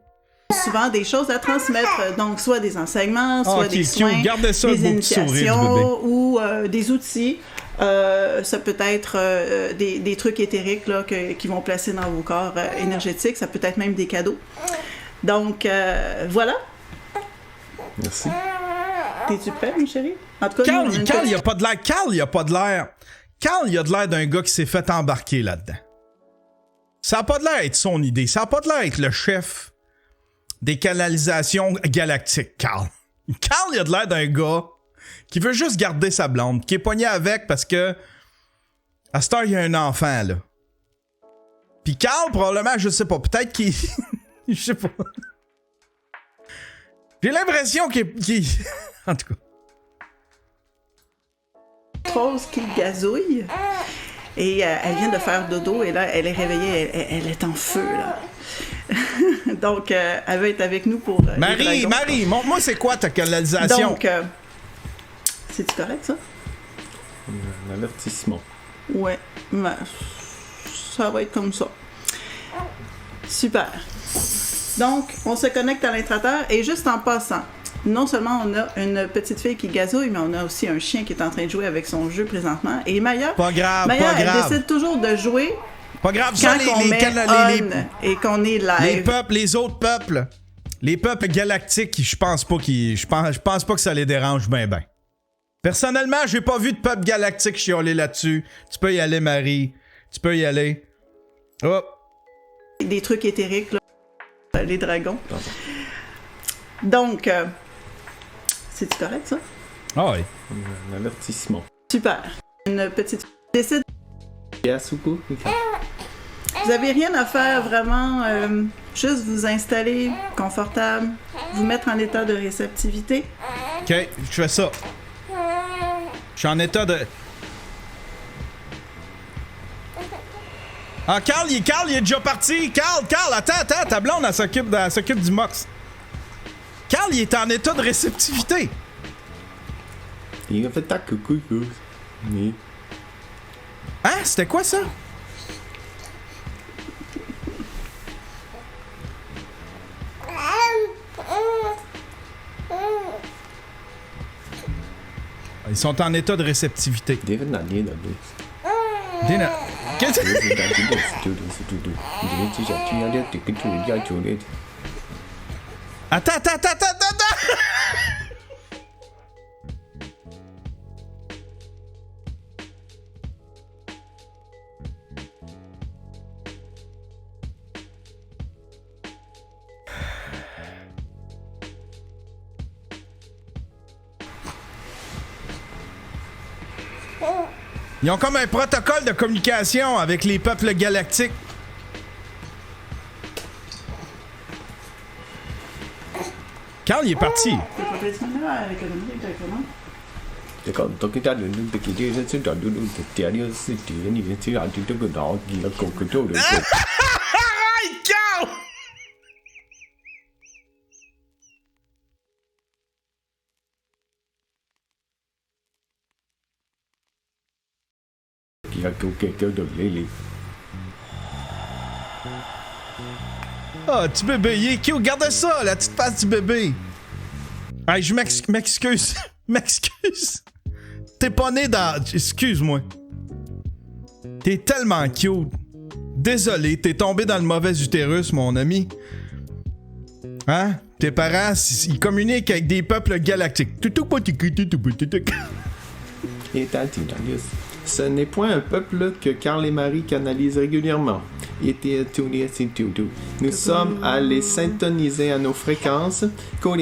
Speaker 2: Souvent des choses à transmettre, donc soit des enseignements, soit des soins,
Speaker 1: gardez ça,
Speaker 2: des
Speaker 1: le beau petit sourire du bébé.
Speaker 2: ou des outils. Ça peut être des trucs éthériques là, qui vont placer dans vos corps énergétiques. Ça peut être même des cadeaux. Donc, voilà.
Speaker 3: Merci.
Speaker 2: T'es-tu prêt, mon chéri? En tout cas,
Speaker 1: Carl, il a pas de l'air. Carl, il a pas de l'air. Carl, il a de l'air d'un gars qui s'est fait embarquer là-dedans. Ça a pas de l'air être son idée. Ça a pas de l'air être le chef des canalisations galactiques, Carl. Carl, il a de l'air d'un gars qui veut juste garder sa blonde, qui est pogné avec parce que à cette heure, il y a un enfant, là. Puis Carl, probablement, je sais pas, peut-être qu'il... je sais pas. J'ai l'impression qu'il... En tout cas.
Speaker 2: Rose qui gazouille. Et elle vient de faire dodo et là, elle est réveillée, elle est en feu, là. Donc, elle va être avec nous pour...
Speaker 1: Marie, montre-moi c'est quoi ta canalisation?
Speaker 2: Donc, c'est-tu correct, ça?
Speaker 3: Un avertissement.
Speaker 2: Ouais, ben, ça va être comme ça. Super. Donc, on se connecte à l'intrateur et juste en passant, non seulement on a une petite fille qui gazouille, mais on a aussi un chien qui est en train de jouer avec son jeu présentement. Et Maya,
Speaker 1: Pas grave,
Speaker 2: Maya
Speaker 1: pas
Speaker 2: elle
Speaker 1: grave.
Speaker 2: décide toujours de jouer
Speaker 1: Pas grave,
Speaker 2: quand
Speaker 1: ça,
Speaker 2: on met on et qu'on est live.
Speaker 1: les peuples, les autres peuples, les peuples galactiques, je pense pas que ça les dérange ben. Personnellement, j'ai pas vu de peuple galactique chialer là-dessus. Tu peux y aller, Marie. Tu peux y aller. Oh.
Speaker 2: Des trucs éthériques, là, les dragons. Donc, c'est-tu correct, ça?
Speaker 1: Ah oui.
Speaker 3: Un avertissement.
Speaker 2: Super. Une petite fille décide.
Speaker 3: Yasuko.
Speaker 2: Vous avez rien à faire, vraiment. Juste vous installer confortable, vous mettre en état de réceptivité.
Speaker 1: OK, je fais ça. Je suis en état de... Ah, Carl, il est déjà parti. Carl, attends, ta blonde, elle s'occupe du mox. Carl, il est en état de réceptivité.
Speaker 3: Il a fait ta coucou.
Speaker 1: Hein? C'était quoi ça? Ils sont en état de réceptivité.
Speaker 3: David n'a rien donné.
Speaker 1: Dina. Qu'est-ce que Attends. Ils ont comme un protocole de communication avec les peuples galactiques. Carl, il est parti. Aïe, Carl! Ah, petit bébé, il est cute. Regarde ça, la petite face du bébé. Hey, je m'excuse. M'excuse. T'es pas né dans... Excuse-moi. T'es tellement cute. Désolé, t'es tombé dans le mauvais utérus, mon ami. Hein? Tes parents, ils communiquent avec des peuples galactiques.
Speaker 3: Ce n'est point un peuple que Carl et Marie canalisent régulièrement. Nous sommes à les syntoniser à nos fréquences.
Speaker 1: Non,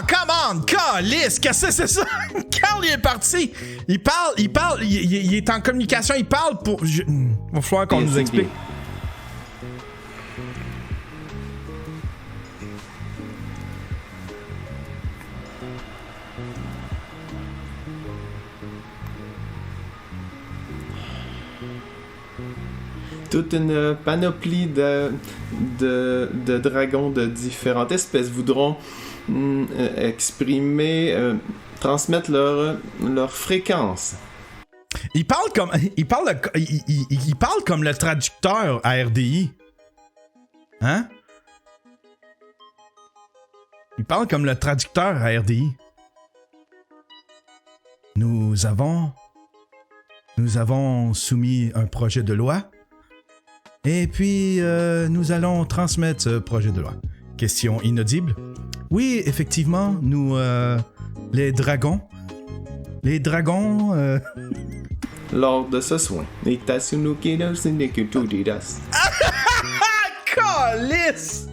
Speaker 1: come on, calice, qu'est-ce que c'est ça? Carl, il est parti. Il parle, il est en communication, il parle pour... Va falloir qu'on nous explique.
Speaker 3: Toute une panoplie de dragons de différentes espèces voudront exprimer, transmettre leur fréquence.
Speaker 1: Il parle comme le traducteur à RDI. Hein? Il parle comme le traducteur à RDI. Nous avons soumis un projet de loi. Et puis, nous allons transmettre ce projet de loi. Question inaudible. Oui, effectivement, nous... les dragons...
Speaker 3: Lors de ce soin,
Speaker 1: Calice!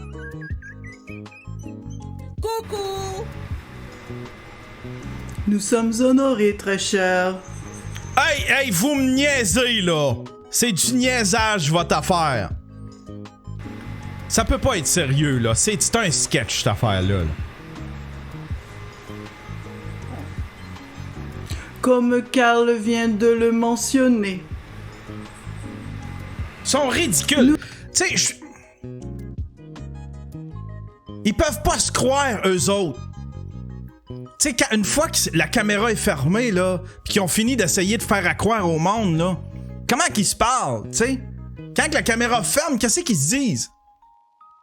Speaker 2: Coucou! Nous sommes honorés, très cher.
Speaker 1: Hey, vous me niaisez, là! C'est du niaisage, votre affaire! Ça peut pas être sérieux, là. C'est un sketch, cette affaire-là. Là.
Speaker 2: Comme Carl vient de le mentionner.
Speaker 1: Ils sont ridicules. Tu sais, ils peuvent pas se croire, eux autres. Tu sais, une fois que la caméra est fermée, là, pis qu'ils ont fini d'essayer de faire accroire au monde, là, comment qu'ils se parlent, tu sais? Quand la caméra ferme, qu'est-ce qu'ils se disent?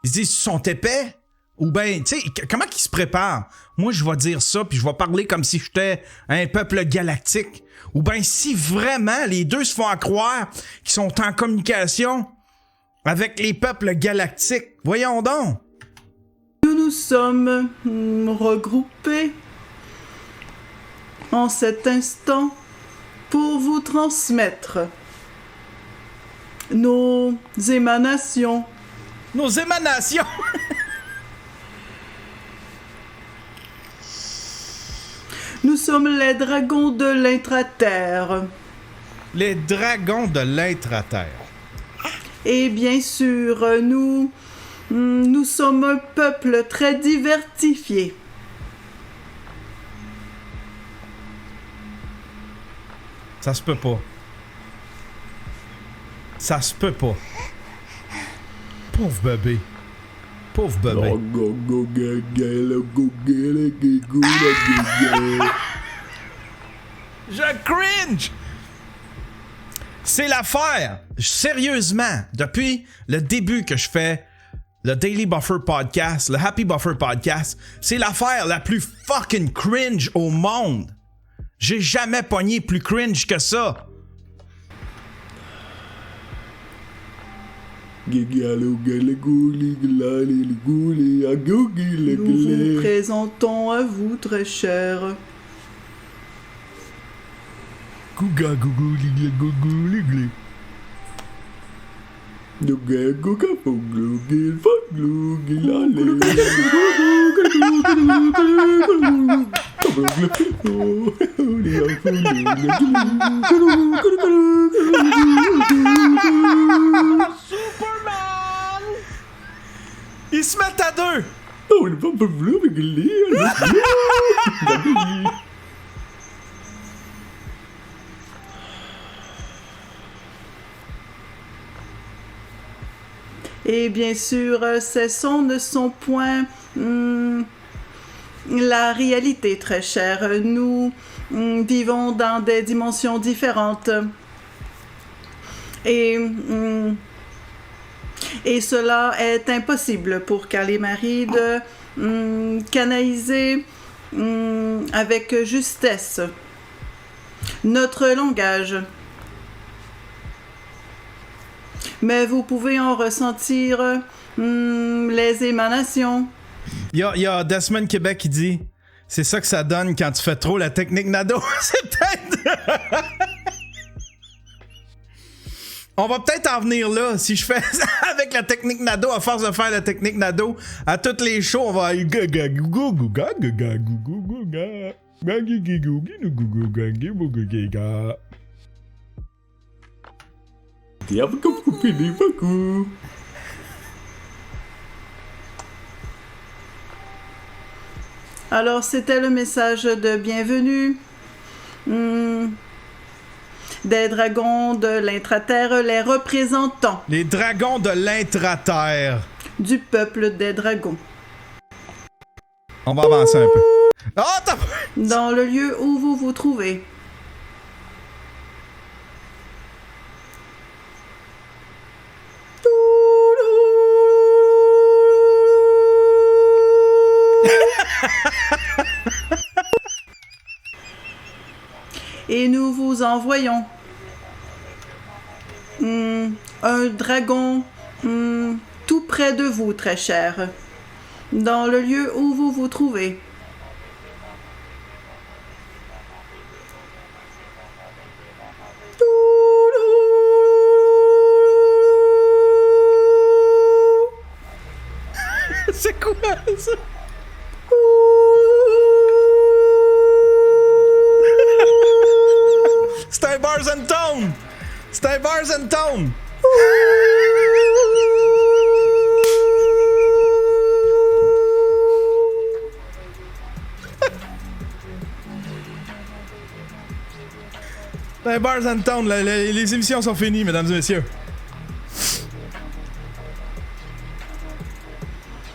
Speaker 1: Ils se disent qu'ils sont épais? Ou ben, tu sais, comment qu'ils se préparent? Moi, je vais dire ça, puis je vais parler comme si j'étais un peuple galactique. Ou ben, si vraiment les deux se font croire qu'ils sont en communication avec les peuples galactiques. Voyons donc!
Speaker 2: Nous sommes regroupés en cet instant pour vous transmettre nos émanations.
Speaker 1: Nos émanations!
Speaker 2: Nous sommes les dragons de l'intraterre.
Speaker 1: Les dragons de l'intraterre.
Speaker 2: Et bien sûr, nous sommes un peuple très diversifié.
Speaker 1: Ça se peut pas. Ça se peut pas. Pauvre bébé. Pauvre bébé. Je cringe! C'est l'affaire. Sérieusement, depuis le début que je fais le Daily Buffer Podcast, le Happy Buffer Podcast, c'est l'affaire la plus fucking cringe au monde. J'ai jamais pogné plus cringe que ça.
Speaker 2: Nous vous présentons à vous, très cher.
Speaker 4: Superman!
Speaker 1: Ils se mettent à deux.
Speaker 2: Et bien sûr, ces sons ne sont point la réalité, très cher. Nous vivons dans des dimensions différentes. Et cela est impossible pour Calémarie de canaliser avec justesse notre langage. Mais vous pouvez en ressentir les émanations.
Speaker 1: Il y a Desmond Québec qui dit « C'est ça que ça donne quand tu fais trop la technique Nado. » C'est peut-être... On va peut-être en venir là. Si je fais ça avec la technique Nado, à force de faire la technique Nado, à toutes les shows, on va...
Speaker 2: Alors, c'était le message de bienvenue des dragons de l'intraterre, les représentants.
Speaker 1: Les dragons de l'intraterre.
Speaker 2: Du peuple des dragons.
Speaker 1: On va avancer un peu. Oh, t'as...
Speaker 2: Dans le lieu où vous vous trouvez. Et nous vous envoyons un dragon tout près de vous, très cher, dans le lieu où vous vous trouvez.
Speaker 1: C'est quoi ça? C'est un Bars and Tone! C'est un Bars and Tone! C'est un Bars and Tone, les émissions sont finies, mesdames et messieurs.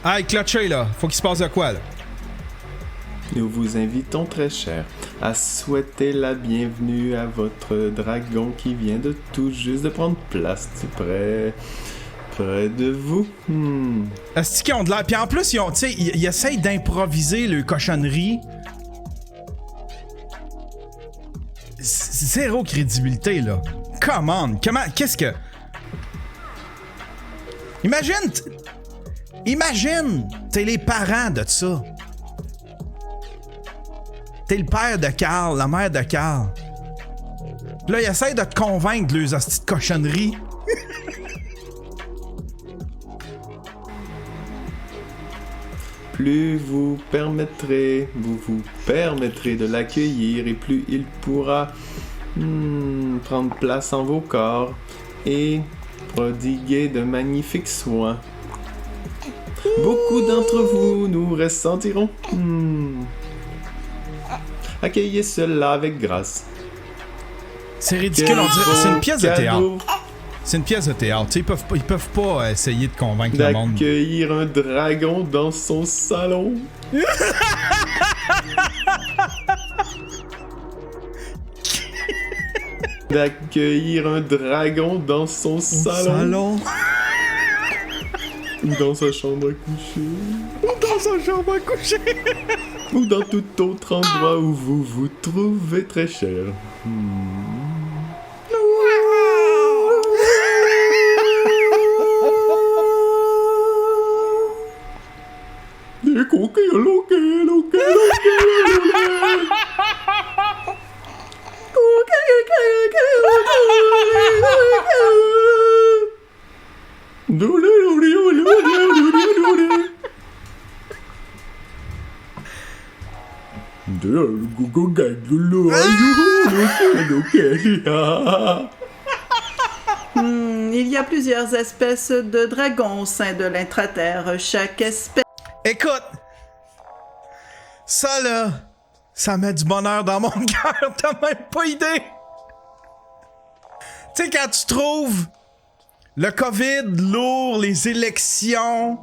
Speaker 1: Hey, clutché là, faut qu'il se passe de quoi là?
Speaker 3: nous vous invitons très cher à souhaiter la bienvenue à votre dragon qui vient de tout juste de prendre place près de vous.
Speaker 1: Est-ce qu'ils ont de l'air? Puis en plus, ils essayent d'improviser le cochonnerie. Zéro crédibilité, là. Come on! Qu'est-ce que... Imagine, t'es les parents de ça. T'es le père de Carl, la mère de Carl. Puis là, ils essayent de te convaincre de leurs hosties de cochonnerie.
Speaker 3: Plus vous permettrez de l'accueillir et plus il pourra prendre place en vos corps et prodiguer de magnifiques soins. Beaucoup d'entre vous nous ressentiront. Accueillez cela avec grâce.
Speaker 1: C'est ridicule, on dirait. C'est une pièce de théâtre. C'est une pièce de théâtre. Ils peuvent pas essayer de convaincre le monde.
Speaker 3: D'accueillir un dragon dans son salon. D'accueillir un dragon dans son salon. Ou dans sa chambre à coucher. Ou dans tout autre endroit où vous vous trouvez très cher.
Speaker 2: Il y a plusieurs espèces de dragons au sein de l'intraterre. Chaque espèce...
Speaker 1: Écoute! Ça, là, ça met du bonheur dans mon cœur. T'as même pas idée! Tu sais, quand tu trouves le COVID lourd, les élections,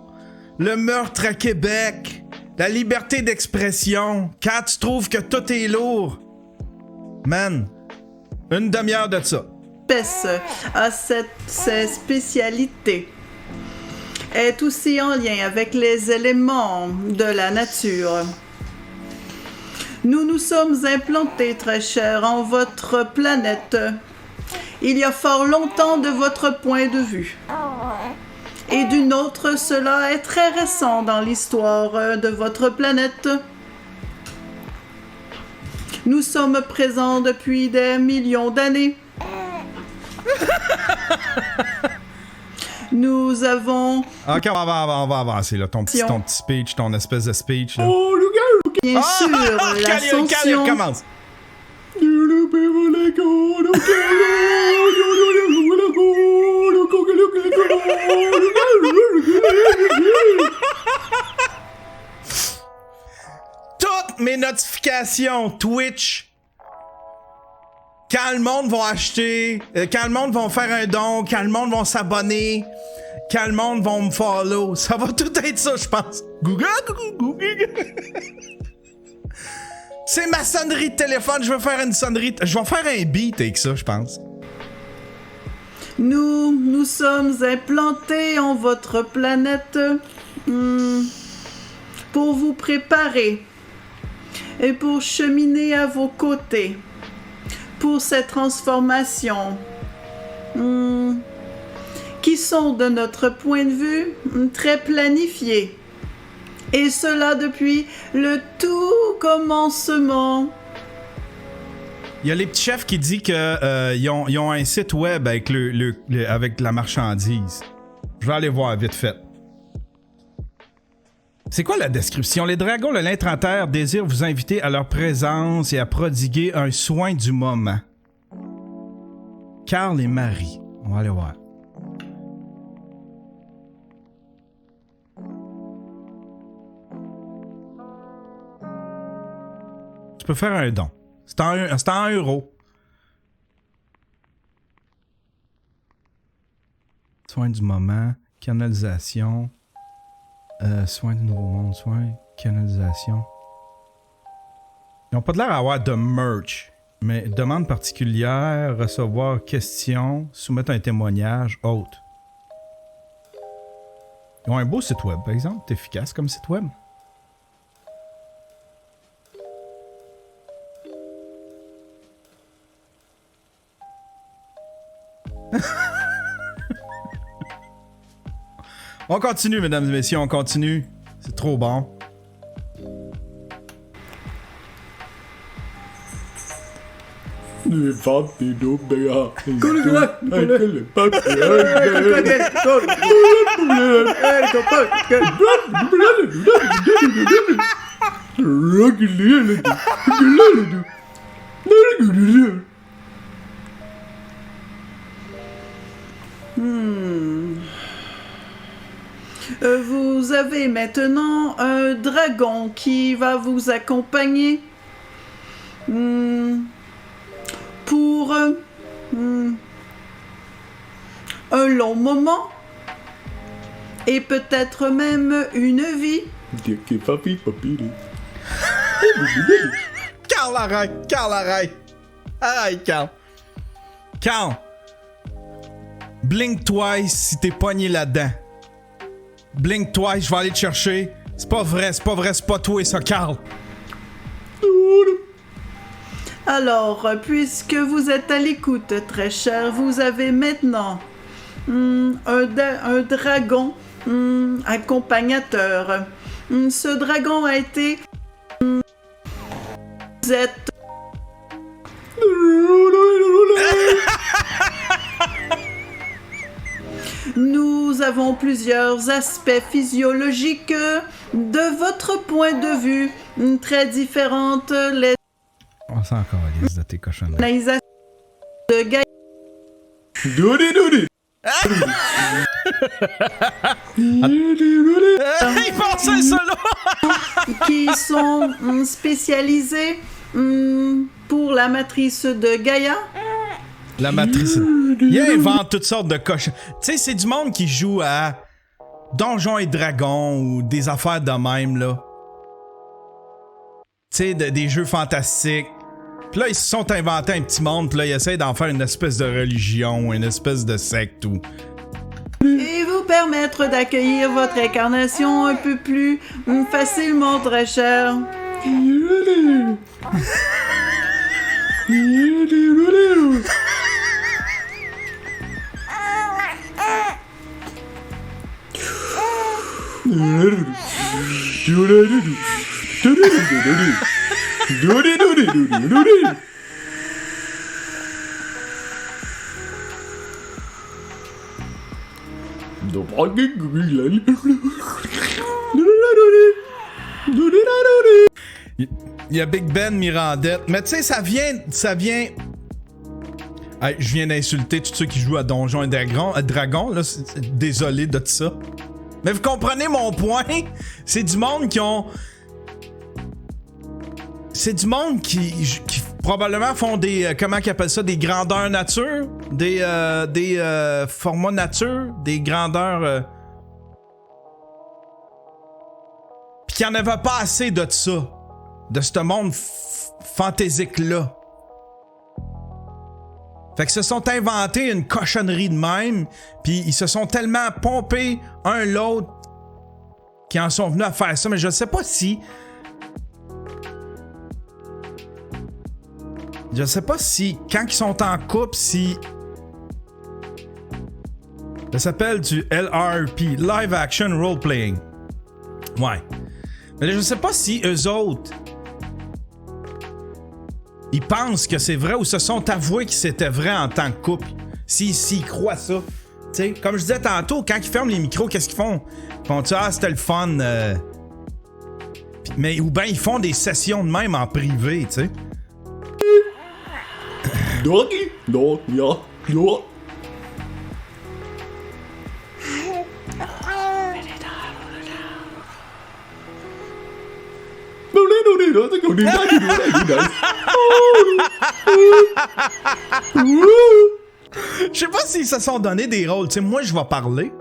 Speaker 1: le meurtre à Québec, la liberté d'expression, quand tu trouves que tout est lourd, man, une demi-heure de ça.
Speaker 2: A ses spécialités, est aussi en lien avec les éléments de la nature. Nous nous sommes implantés, très cher, en votre planète. Il y a fort longtemps de votre point de vue. Et d'une autre, cela est très récent dans l'histoire de votre planète. Nous sommes présents depuis des millions d'années. Nous avons...
Speaker 1: Ok, on va avancer, là. Ton petit speech, ton espèce de speech, là.
Speaker 2: Bien sûr, l'ascension...
Speaker 1: Commence. Toutes mes notifications Twitch, quand le monde va acheter, quand le monde va faire un don, quand le monde va s'abonner, quand le monde va me follow, ça va tout être ça, je pense. Google. C'est ma sonnerie de téléphone, je vais faire une sonnerie, je vais faire un beat avec ça, je pense.
Speaker 2: Nous sommes implantés en votre planète pour vous préparer et pour cheminer à vos côtés pour ces transformations qui sont, de notre point de vue, très planifiées. Et cela depuis le tout commencement.
Speaker 1: Il y a les petits chefs qui disent que ils ont un site web avec avec la marchandise. Je vais aller voir vite fait. C'est quoi la description? Les dragons de l'intraterre désirent vous inviter à leur présence et à prodiguer un soin du moment. Carl et Marie. On va aller voir. Tu peux faire un don. C'est en euros. Soin du moment, canalisation, soin du nouveau monde, soin, canalisation. Ils n'ont pas de l'air à avoir de merch. Mais demande particulière, recevoir question, soumettre un témoignage, autre. Ils ont un beau site web, par exemple. C'est efficace comme site web. On continue, mesdames et messieurs, on continue. C'est trop bon.
Speaker 3: Les papiers d'Obéa.
Speaker 2: Vous avez maintenant un dragon qui va vous accompagner pour un long moment et peut-être même une vie.
Speaker 1: Carl, arrête! Carl, arrête! Arrête, Carl! Carl! Blink twice si t'es pogné là-dedans. Blink twice, je vais aller te chercher. C'est pas vrai, c'est pas vrai, c'est pas toi ça, Carl.
Speaker 2: Alors, puisque vous êtes à l'écoute, très cher, vous avez maintenant un dragon accompagnateur. Ce dragon a été... Vous êtes... Nous avons plusieurs aspects physiologiques de votre point de vue, très différentes. Les
Speaker 1: On s'en calisse de tes cochonneries.
Speaker 2: analysations de Gaïa
Speaker 1: Il pensait ça là!
Speaker 2: qui sont spécialisées pour la matrice de Gaïa.
Speaker 1: La matrice. Il invente toutes sortes de cochons. Tu sais, c'est du monde qui joue à Donjons et Dragons ou des affaires de même, là. Tu sais, des jeux fantastiques. Puis là, ils se sont inventés un petit monde, puis là, ils essayent d'en faire une espèce de religion, une espèce de secte ou...
Speaker 2: Et vous permettre d'accueillir votre incarnation un peu plus facilement, très cher.
Speaker 1: Il y a Big Ben, Mirandette. Mais tu sais, ça vient... Hey, je viens d'insulter tous ceux qui jouent à Donjons et Dragons, là. Désolé de tout ça. Mais vous comprenez mon point? C'est du monde qui ont... C'est du monde qui probablement font des... comment qu'ils appellent ça? Des grandeurs nature? Des formats nature? Des grandeurs... Pis qu'il n'y en avait pas assez de ça. De ce monde fantaisique-là. Fait que se sont inventés une cochonnerie de même, puis ils se sont tellement pompés un l'autre qu'ils en sont venus à faire ça, mais je sais pas si... Je sais pas si, quand ils sont en couple, si... Ça s'appelle du LRP, Live Action Role Playing. Ouais. Mais je sais pas si eux autres... Ils pensent que c'est vrai ou se sont avoués que c'était vrai en tant que couple. S'ils croient ça. T'sais, comme je disais tantôt, quand ils ferment les micros, qu'est-ce qu'ils font? Ils font « Ah, c'était le fun. Mais ou bien ils font des sessions de même en privé, tu sais. Je sais pas s'ils se sont donné des rôles. Tu sais, moi, je vais parler.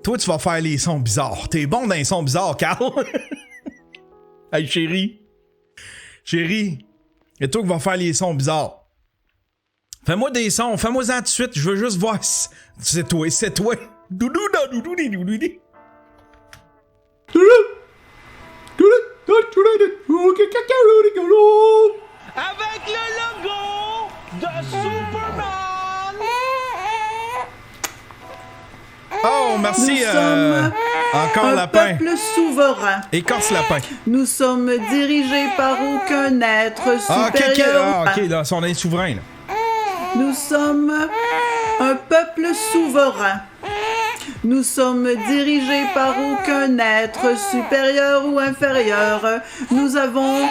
Speaker 1: Toi, tu vas faire les sons bizarres. T'es bon dans les sons bizarres, Carl. Hey, chérie. Chérie, et toi qui vas faire les sons bizarres. Fais-moi des sons, fais-moi-en tout de suite, je veux juste voir si c'est toi, c'est toi. Doudou, doudou, doudou, doudou.
Speaker 4: Avec le logo de Superman.
Speaker 1: Oh, merci,
Speaker 2: Nous sommes
Speaker 1: encore
Speaker 2: un
Speaker 1: lapin.
Speaker 2: peuple souverain.
Speaker 1: Écorce lapin.
Speaker 2: Nous sommes dirigés par aucun être
Speaker 1: Ah,
Speaker 2: supérieur.
Speaker 1: ok, là, on est souverain, là.
Speaker 2: Nous sommes un peuple souverain. Nous sommes dirigés par aucun être supérieur ou inférieur. Nous avons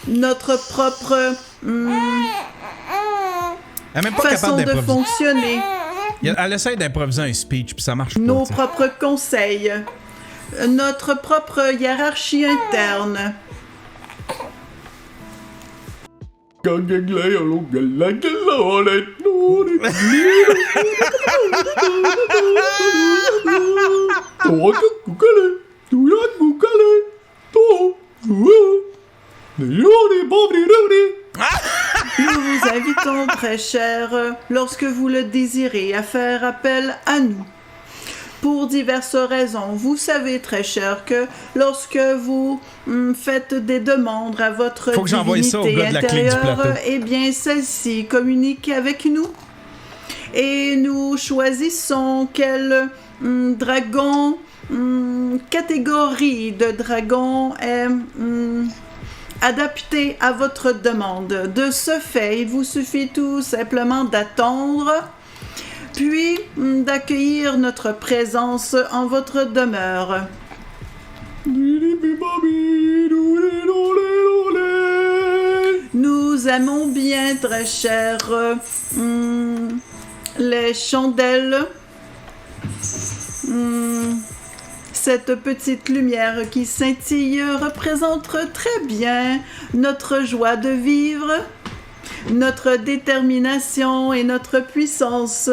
Speaker 2: notre propre
Speaker 1: Elle est même pas
Speaker 2: façon
Speaker 1: capable
Speaker 2: de
Speaker 1: d'improviser.
Speaker 2: fonctionner.
Speaker 1: Elle essaie d'improviser un speech, puis ça marche pas.
Speaker 2: Nos
Speaker 1: t'sais.
Speaker 2: propres conseils. Notre propre hiérarchie interne. Nous vous invitons, très cher, lorsque vous le désirez, à faire appel à nous. Pour diverses raisons. Vous savez, très cher, que lorsque vous faites des demandes à votre
Speaker 1: Faut que j'envoie ça au
Speaker 2: divinité
Speaker 1: gars de la clé du
Speaker 2: intérieure,
Speaker 1: plateau.
Speaker 2: eh bien, celle-ci communique avec nous. Et nous choisissons quel dragon, catégorie de dragon est adapté à votre demande. De ce fait, il vous suffit tout simplement d'attendre, puis d'accueillir notre présence en votre demeure. Nous aimons bien, très cher, les chandelles. Cette petite lumière qui scintille représente très bien notre joie de vivre, notre détermination et notre puissance.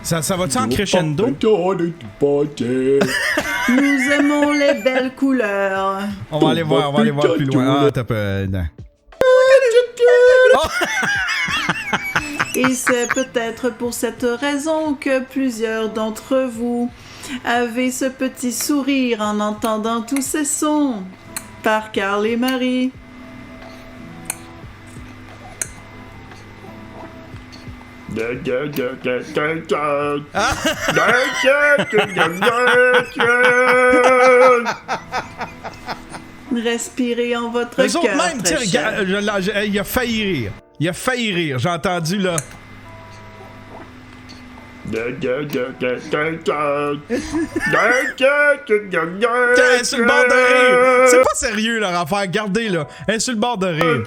Speaker 1: Ça va-tu en crescendo?
Speaker 2: Nous aimons les belles couleurs.
Speaker 1: On va aller voir plus loin. Ah, t'as pas... non.
Speaker 2: Et c'est peut-être pour cette raison que plusieurs d'entre vous avez ce petit sourire en entendant tous ces sons. Par Carl et Marie. Respirez en votre
Speaker 1: Eux autres
Speaker 2: cœur,
Speaker 1: même,
Speaker 2: très
Speaker 1: tu sais,
Speaker 2: cher.
Speaker 1: il a failli rire. Il a failli rire, j'ai entendu là. Tiens, elle est sur le bord de rire. C'est pas sérieux leur affaire, regardez là. Elle est sur le bord de rire.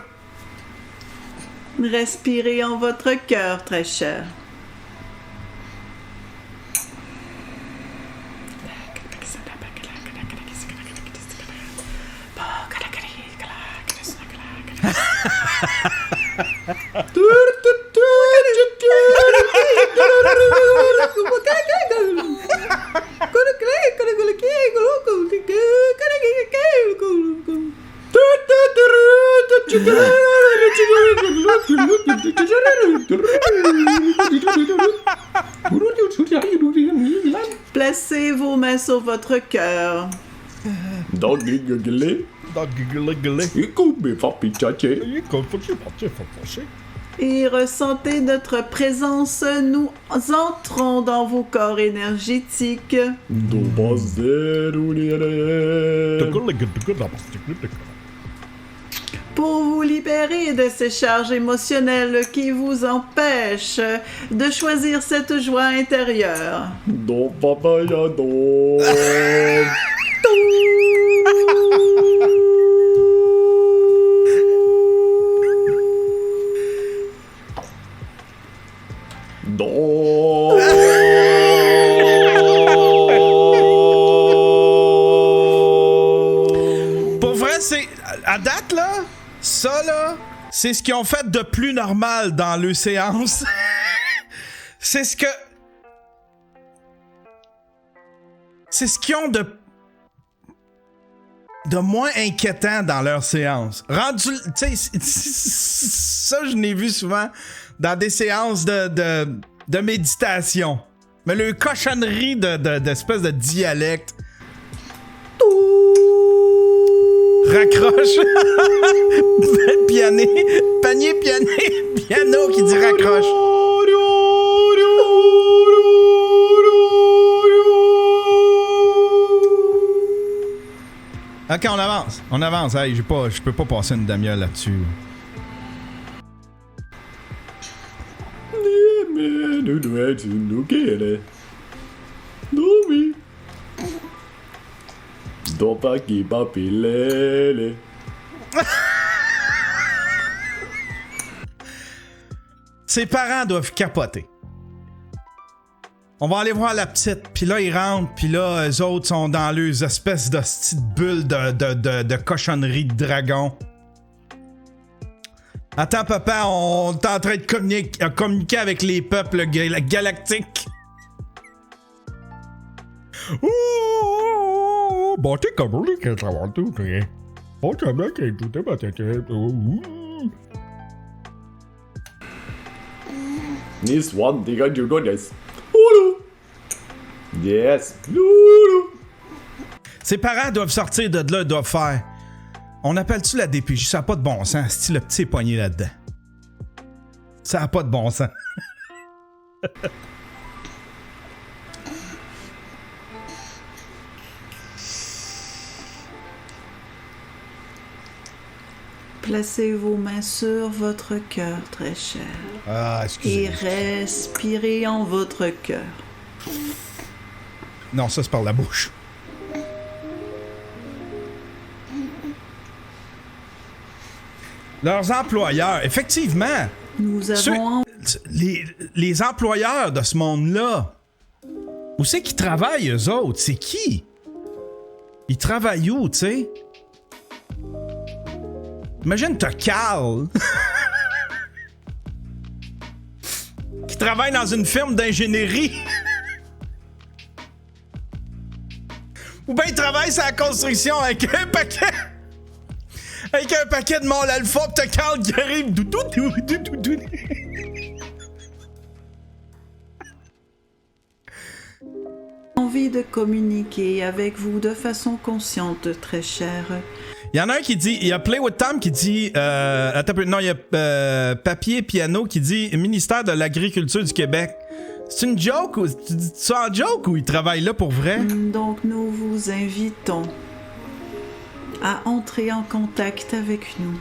Speaker 2: Respirez en votre cœur, très cher. Placez vos mains sur votre cœur. Et ressentez notre présence. Nous entrons dans vos corps énergétiques. Pour vous libérer de ces charges émotionnelles qui vous empêchent de choisir cette joie intérieure.
Speaker 1: Pour vrai, c'est. À date, là, ça, là, c'est ce qu'ils ont fait de plus normal dans le séance. C'est ce que. C'est ce qu'ils ont de. de moins inquiétant dans leur séance. Rendu, tu sais, ça je l'ai vu souvent dans des séances de méditation. Mais le cochonnerie d'espèce de dialecte. Raccroche. Panier piano qui dit raccroche. Ok, on avance. Hey, je peux pas passer une demi-heure là-dessus. Ses parents doivent capoter. On va aller voir la petite, puis là, ils rentrent, puis là, eux autres sont dans leurs espèces de petites bulles de cochonnerie de dragon. Attends, papa, on est en train de communiquer avec les peuples galactiques.
Speaker 3: This one, they got you do this. Oulu. Yes. Oulu.
Speaker 1: Ses parents doivent sortir de là, doivent faire. On appelle-tu la DPJ? Ça n'a pas de bon sens, si le petit est poigné là-dedans. Ça n'a pas de bon sens.
Speaker 2: Placez vos mains sur votre cœur, très cher.
Speaker 1: Ah, excusez.
Speaker 2: Et respirez en votre cœur.
Speaker 1: Non, ça c'est par la bouche. Leurs employeurs, effectivement.
Speaker 2: Nous avons...
Speaker 1: Les employeurs de ce monde-là. Où c'est qu'ils travaillent, eux autres? C'est qui? Ils travaillent où, tu sais? Imagine, t'as Carl qui travaille dans une firme d'ingénierie. Ou bien il travaille sur la construction avec un paquet de Mont Alpha, pis t'as Carl qui arrive.
Speaker 2: Envie de communiquer avec vous de façon consciente, très cher.
Speaker 1: Il y en a un qui dit, il y a Play with Tom qui dit, attends un peu, non, il y a Papier Piano qui dit Ministère de l'Agriculture du Québec. C'est une joke ou tu dis ça en joke ou il travaille là pour vrai?
Speaker 2: Donc nous vous invitons à entrer en contact avec nous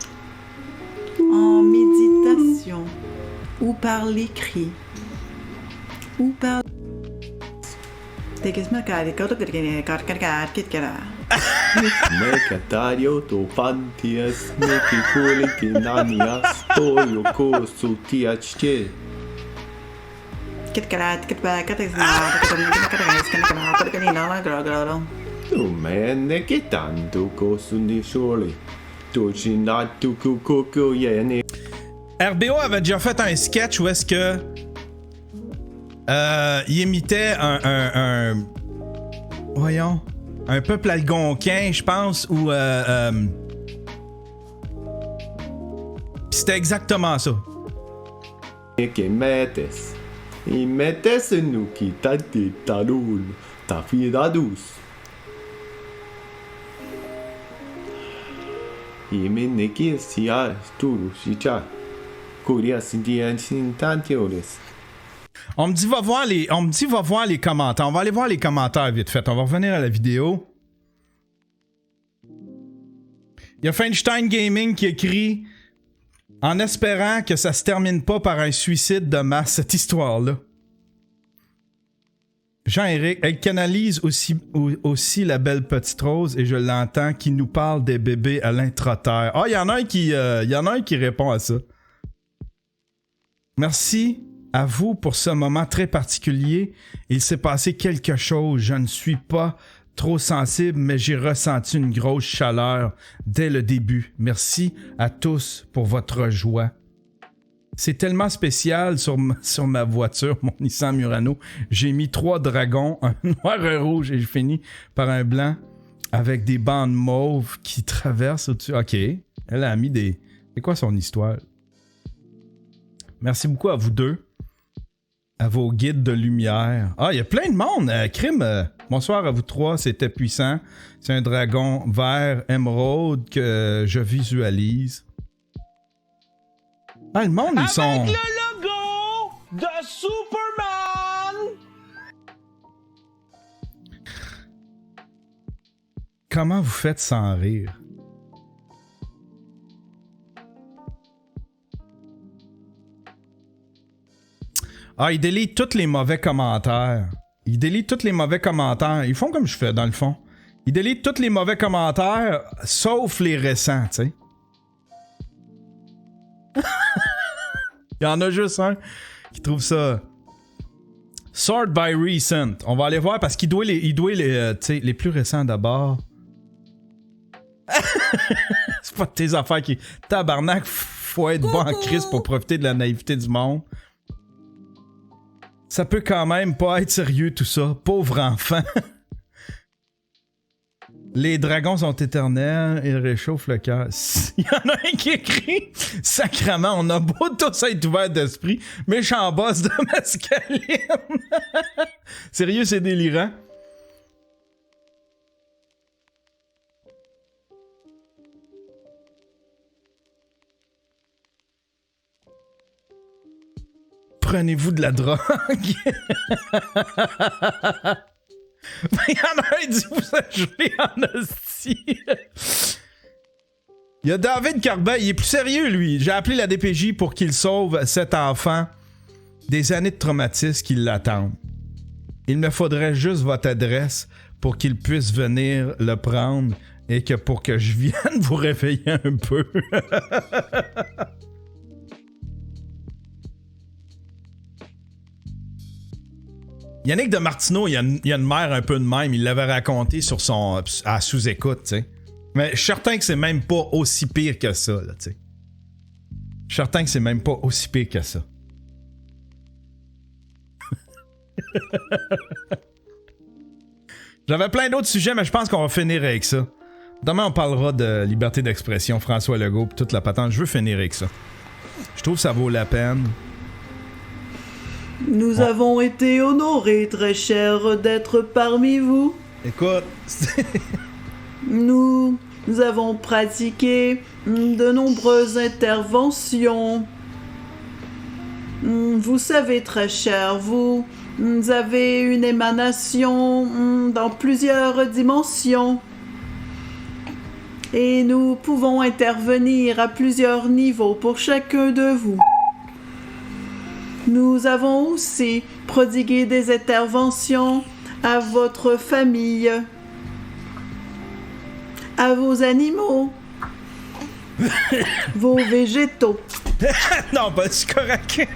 Speaker 2: en méditation ou par l'écrit ou par
Speaker 3: Mekatario to pantias mekikulik nanias toyo kosu tiachke. Mene che tanto kosu ni shole. Tochinatu kukoko yene.
Speaker 1: RBO avait déjà fait un sketch où est-ce que il imitait voyons, un peuple algonquin, je pense, ou pis c'était exactement ça.
Speaker 3: Que metes. Y metes nu ki tati talul. Ta fida douce. Y meneki sia sturu shicha. Kuria sindian sintantioles.
Speaker 1: On me dit va voir les commentaires. On va aller voir les commentaires vite fait. On va revenir à la vidéo. Il y a Feinstein Gaming qui écrit en espérant que ça se termine pas par un suicide de masse, cette histoire-là. Jean-Éric, elle canalise aussi la belle petite rose et je l'entends qui nous parle des bébés à l'intra-terre. Ah, il y en a un qui répond à ça. Merci à vous pour ce moment très particulier. Il s'est passé quelque chose. Je ne suis pas trop sensible, mais j'ai ressenti une grosse chaleur dès le début. Merci à tous pour votre joie. C'est tellement spécial sur ma voiture, mon Nissan Murano. J'ai mis 3 dragons, un noir, un rouge et j'ai fini par un blanc. avec des bandes mauves qui traversent au-dessus. OK. Elle a mis des... C'est quoi son histoire? Merci beaucoup à vous deux. À vos guides de lumière. Ah, il y a plein de monde. Crime, bonsoir à vous trois. C'était puissant. C'est un dragon vert émeraude que je visualise. Ah, le monde, ils sont...
Speaker 4: Avec le logo de Superman!
Speaker 1: Comment vous faites sans rire? Ah, ils délitent tous les mauvais commentaires. Ils délitent tous les mauvais commentaires. Ils font comme je fais, dans le fond. Ils délitent tous les mauvais commentaires, sauf les récents, tu sais. Il y en a juste un qui trouve ça... Sort by recent. On va aller voir parce qu'il doit les plus récents d'abord. C'est pas de tes affaires qui... Tabarnak, faut être bon en crise pour profiter de la naïveté du monde. Ça peut quand même pas être sérieux tout ça. Pauvre enfant. Les dragons sont éternels, ils réchauffent le cœur. Il y en a un qui écrit sacrément, on a beau tous être ouverts d'esprit, méchant boss de mescaline. Sérieux, c'est délirant. Prenez-vous de la drogue. Il y en a un qui dit vous êtes gelé en hostie. Il y a David Carbet, il est plus sérieux lui. J'ai appelé la DPJ pour qu'il sauve cet enfant des années de traumatisme qui l'attendent. Il me faudrait juste votre adresse pour qu'il puisse venir le prendre et que pour que je vienne vous réveiller un peu. Yannick de Martineau, il y a une mère un peu de même. Il l'avait raconté sur son à sous-écoute, tu sais. Mais je suis certain que c'est même pas aussi pire que ça, là, tu sais. Je suis certain que c'est même pas aussi pire que ça. J'avais plein d'autres sujets, mais je pense qu'on va finir avec ça. Demain, on parlera de liberté d'expression, François Legault, pis toute la patente. Je veux finir avec ça. Je trouve que ça vaut la peine.
Speaker 2: Nous avons été honorés, très chers, d'être parmi vous.
Speaker 1: Écoute,
Speaker 2: Nous avons pratiqué de nombreuses interventions. Vous savez, très cher, vous avez une émanation dans plusieurs dimensions. Et nous pouvons intervenir à plusieurs niveaux pour chacun de vous. Nous avons aussi prodigué des interventions à votre famille, à vos animaux, vos végétaux
Speaker 1: non, bah, c'est correct.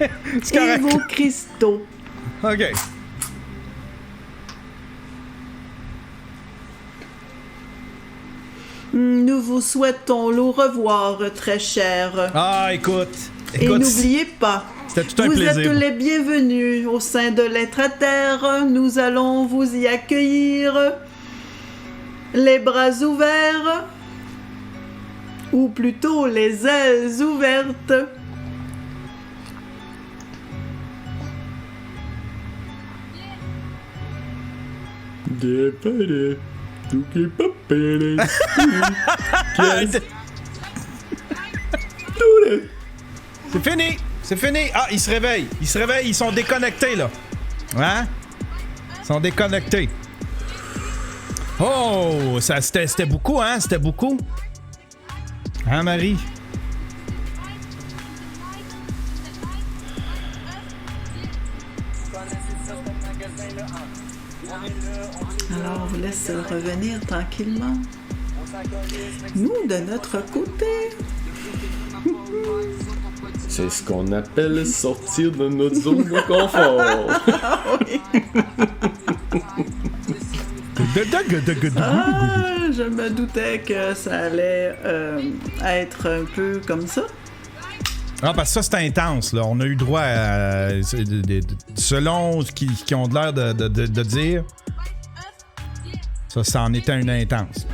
Speaker 1: C'est
Speaker 2: et
Speaker 1: correct.
Speaker 2: vos cristaux.
Speaker 1: OK.
Speaker 2: Nous vous souhaitons le revoir, très cher.
Speaker 1: Ah, écoute.
Speaker 2: Et n'oubliez pas,
Speaker 1: c'était tout un
Speaker 2: vous
Speaker 1: plaisir.
Speaker 2: êtes les bienvenus au sein de l'être à terre. Nous allons vous y accueillir, les bras ouverts, ou plutôt les ailes ouvertes.
Speaker 1: C'est fini! C'est fini! Ah, ils se réveillent! Ils se réveillent, ils sont déconnectés, là! Hein? Ils sont déconnectés. Oh! Ça, c'était beaucoup, hein? C'était beaucoup. Hein, Marie?
Speaker 2: Alors, on vous laisse revenir tranquillement. Nous, de notre côté...
Speaker 3: C'est ce qu'on appelle sortir de notre zone de confort.
Speaker 2: Je me doutais que ça allait être un peu comme ça.
Speaker 1: Ah, parce que ça, c'est intense, là. On a eu droit à... selon ce qu'ils ont l'air de dire, Ça en était une intense.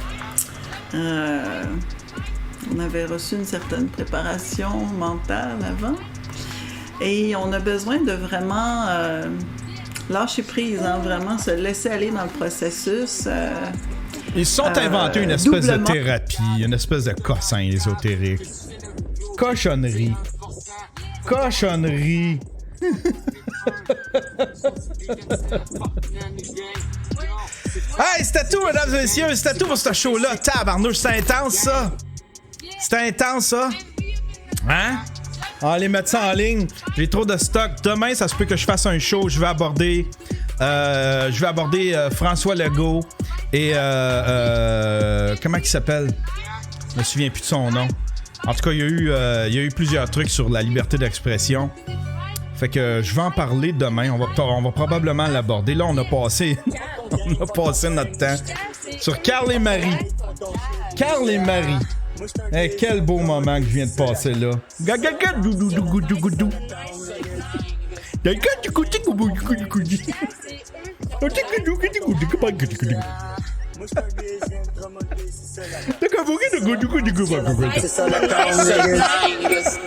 Speaker 2: On avait reçu une certaine préparation mentale avant. Et on a besoin de vraiment lâcher prise, hein, vraiment se laisser aller dans le processus.
Speaker 1: Ils se sont inventés une espèce
Speaker 2: doublement.
Speaker 1: de thérapie, une espèce de cossin ésotérique. Cochonnerie. Cochonnerie. Hey, c'était tout, mesdames et messieurs. C'était tout pour ce show-là. Tabarnouche, c'est intense, ça. C'était intense, ça. Hein? Allez mettre ça en ligne. J'ai trop de stock. Demain, ça se peut que je fasse un show. Je vais aborder François Legault et comment il s'appelle? Je me souviens plus de son nom. En tout cas, il y a eu plusieurs trucs sur la liberté d'expression. Fait que je vais en parler demain. On va probablement l'aborder. Là, on a passé notre temps sur Carl et Marie. Carl et Marie. Hey, quel beau moment que je viens de passer là.
Speaker 5: C'est ça, le temps, niggas.